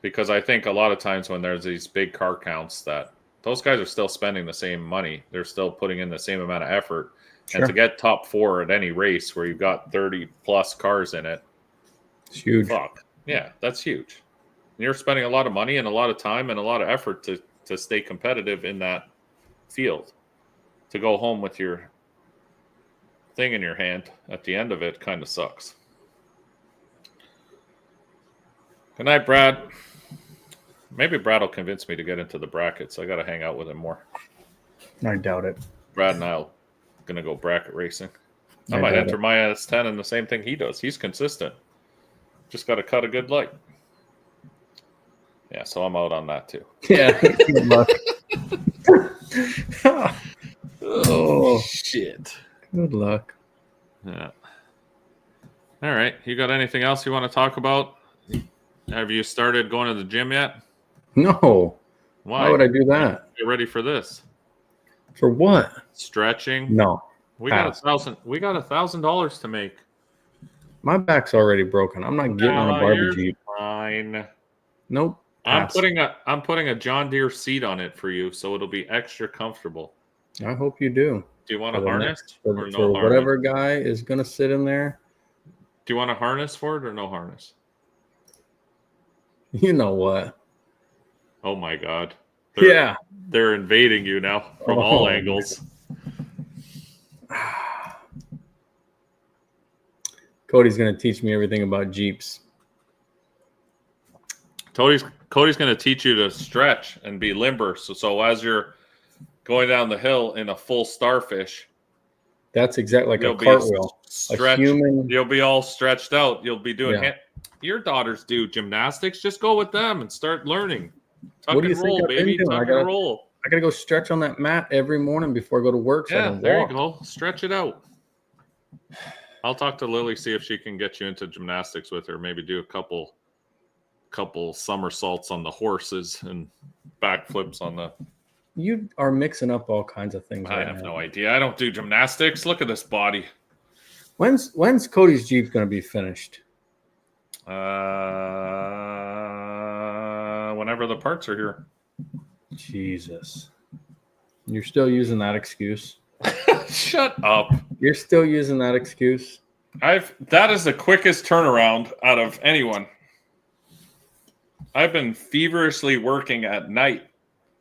Because I think a lot of times when there's these big car counts, that those guys are still spending the same money. They're still putting in the same amount of effort. Sure. And to get top 4 at any race where you've got 30 plus cars in it, it's huge. Fuck. Yeah, that's huge. And you're spending a lot of money and a lot of time and a lot of effort to stay competitive in that field. To go home with your thing in your hand at the end of it kind of sucks. Good night, Brad. Maybe Brad will convince me to get into the brackets. I got to hang out with him more. I doubt it. Brad and I'll going to go bracket racing. I might enter my S10 in the same thing he does. He's consistent. Just got to cut a good light. Yeah, so I'm out on that too. Yeah, good luck. Oh, shit. Good luck. Yeah. All right. You got anything else you want to talk about? Have you started going to the gym yet? No. Why? Why would I do that? Get ready for this. For what? Stretching. No. We got $1,000 to make. My back's already broken. I'm not getting on a Barbie Jeep. Fine. Nope. I'm putting a John Deere seat on it for you, so it'll be extra comfortable. I hope you do. Do you want a harness or no harness? Whatever guy is gonna sit in there. Do you want a harness for it or no harness? You know what? Oh my God. They're invading you now from all angles. Cody's going to teach me everything about Jeeps. Cody's going to teach you to stretch and be limber. So as you're going down the hill in a full starfish, that's exactly like a cartwheel. You'll be all stretched out. You'll be doing your daughters do gymnastics. Just go with them and start learning. Tuck and roll, baby. Tuck and roll. I got to go stretch on that mat every morning before I go to work. So there you go. Stretch it out. I'll talk to Lily, see if she can get you into gymnastics with her. Maybe do a couple somersaults on the horses and backflips on the. You are mixing up all kinds of things. I have no idea. I don't do gymnastics. Look at this body. When's Cody's Jeep going to be finished? Whenever the parts are here. Jesus. You're still using that excuse? Shut up. You're still using that excuse? That is the quickest turnaround out of anyone. I've been feverishly working at night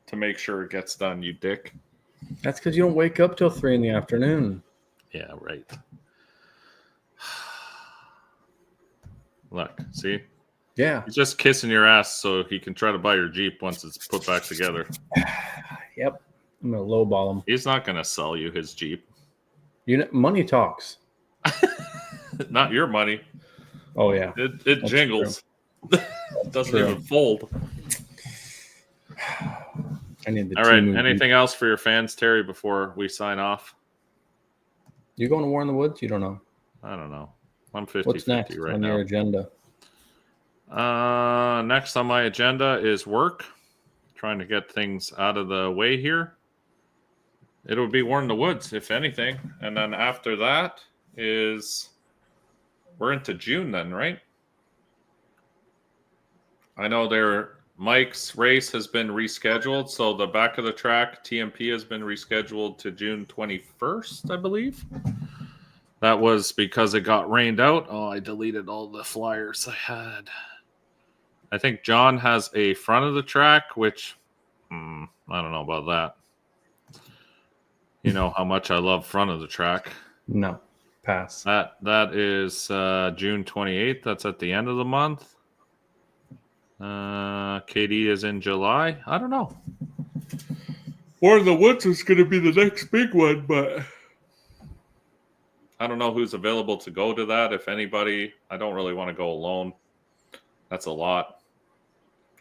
to make sure it gets done, you dick. That's because you don't wake up till 3 in the afternoon. Yeah, right. Look, see? Yeah. He's just kissing your ass so he can try to buy your Jeep once it's put back together. Yep. I'm going to lowball him. He's not going to sell you his Jeep. Money talks. Not your money. Oh, yeah. It jingles. It doesn't even fold. I need the All right. Anything else for your fans, Terry, before we sign off? You going to War in the Woods? You don't know. I don't know. I'm 50-50 What's next right on now. your agenda? Next on my agenda is work. Trying to get things out of the way here. It'll be War in the Woods, if anything. And then after that we're into June then, right? I know Mike's race has been rescheduled. So the back of the track TMP has been rescheduled to June 21st, I believe. That was because it got rained out. Oh, I deleted all the flyers I had. I think John has a front of the track, which I don't know about that. You know how much I love front of the track. No, pass. That is June 28th. That's at the end of the month. KD is in July. I don't know. War in the Woods is going to be the next big one, but I don't know who's available to go to that. If anybody, I don't really want to go alone. That's a lot.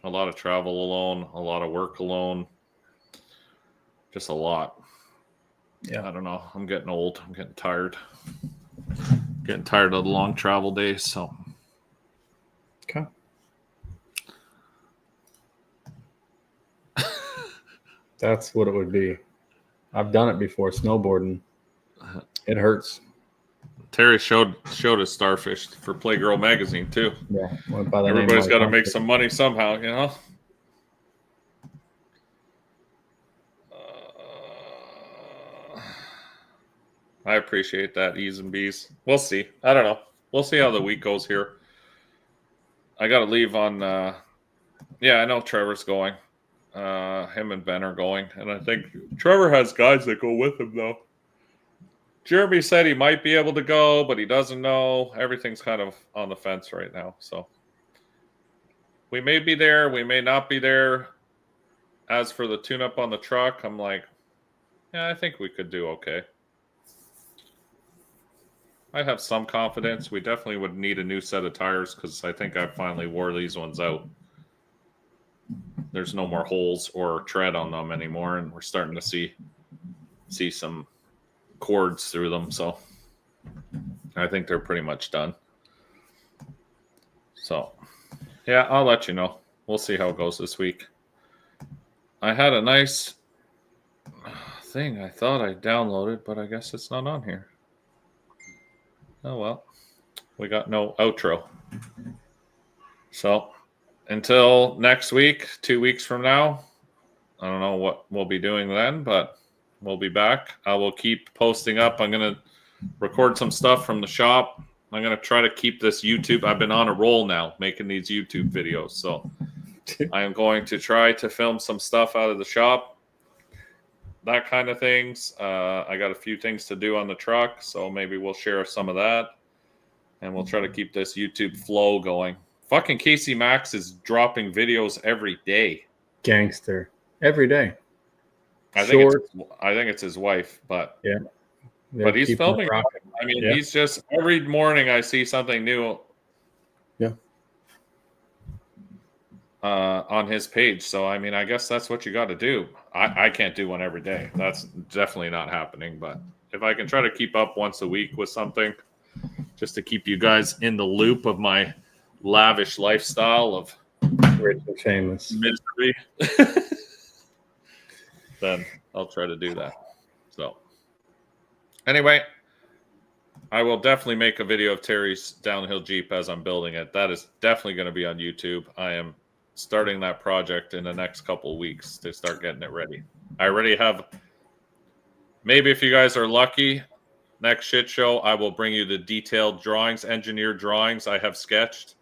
A lot of travel alone, a lot of work alone. Just a lot. Yeah. I don't know. I'm getting old. I'm getting tired. Getting tired of the long travel days. So. Okay. That's what it would be. I've done it before, snowboarding. It hurts. Terry showed his starfish for Playgirl magazine too. Yeah, everybody's got to make some money somehow, you know. I appreciate that, E's and B's. We'll see. I don't know. We'll see how the week goes here. I got to leave on. Yeah, I know Trevor's going. Him and Ben are going, and I think Trevor has guys that go with him though. Jeremy said he might be able to go, but he doesn't know. Everything's kind of on the fence right now. So we may be there. We may not be there. As for the tune-up on the truck, I'm like, yeah, I think we could do okay. I have some confidence. We definitely would need a new set of tires because I think I finally wore these ones out. There's no more holes or tread on them anymore, and we're starting to see some cords through them, so I think they're pretty much done. So yeah, I'll let you know. We'll see how it goes this week. I had a nice thing I thought I downloaded, but I guess it's not on here. Oh well, we got no outro. So until next week, 2 weeks from now, I don't know what we'll be doing then, but we'll be back. I will keep posting up. I'm going to record some stuff from the shop. I'm going to try to keep this YouTube. I've been on a roll now making these YouTube videos. So I am going to try to film some stuff out of the shop, that kind of things. I got a few things to do on the truck, so maybe we'll share some of that, and we'll try to keep this YouTube flow going. Fucking Casey Max is dropping videos every day. Gangster. Every day. I think it's his wife, but yeah. But he's filming. I mean, he's just every morning I see something new. Yeah. On his page. So I mean, I guess that's what you got to do. I can't do one every day. That's definitely not happening. But if I can try to keep up once a week with something, just to keep you guys in the loop of my lavish lifestyle of rich and famous misery, then I'll try to do that. So anyway, I will definitely make a video of Terry's downhill Jeep as I'm building it. That is definitely going to be on YouTube. I am starting that project in the next couple of weeks to start getting it ready. I already have, maybe if you guys are lucky, next shit show, I will bring you the detailed drawings, engineered drawings I have sketched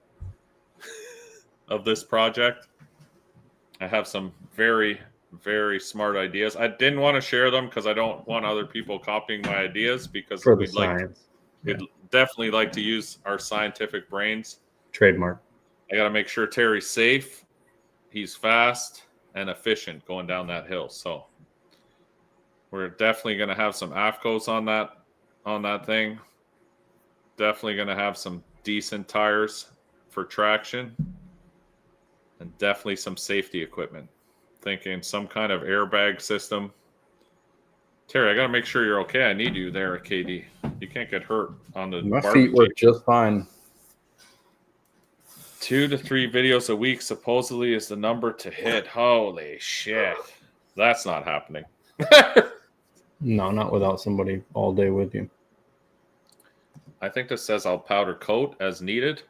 of this project. I have some very, very smart ideas. I didn't want to share them because I don't want other people copying my ideas, because for the we'd science. We'd definitely like to use our scientific brains. Trademark. I got to make sure Terry's safe, he's fast and efficient going down that hill. So we're definitely going to have some AFCOs on that thing. Definitely going to have some decent tires for traction, and definitely some safety equipment. Thinking some kind of airbag system. Terry, I got to make sure you're okay. I need you there at KD. You can't get hurt on the My barbecue. feet work just fine. 2 to 3 videos a week supposedly is the number to hit. Holy shit. That's not happening. No, not without somebody all day with you. I think this says I'll powder coat as needed.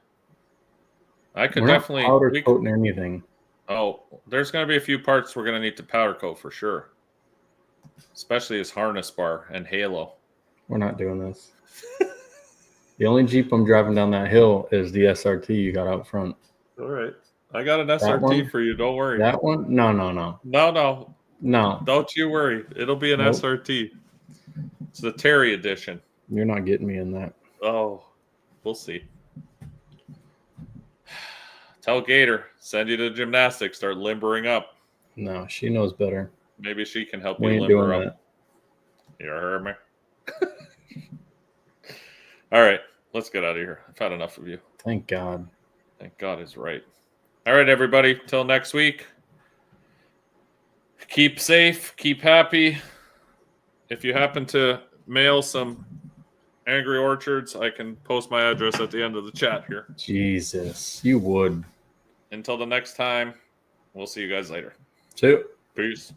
I could We're not definitely powder coating anything. Oh, there's going to be a few parts we're going to need to powder coat for sure. Especially his harness bar and halo. We're not doing this. The only Jeep I'm driving down that hill is the SRT you got out front. All right. I got an SRT for you. Don't worry. That one? No. No. Don't you worry. It'll be an SRT. It's the Terry edition. You're not getting me in that. Oh, we'll see. Tell Gator, send you to gymnastics, start limbering up. No, she knows better. Maybe she can help We you ain't limber doing up. You heard me? All right, let's get out of here. I've had enough of you. Thank God. Thank God is right. All right, everybody. Till next week. Keep safe. Keep happy. If you happen to mail some Angry Orchards, I can post my address at the end of the chat here. Jesus, you would. Until the next time, we'll see you guys later. See you. Peace.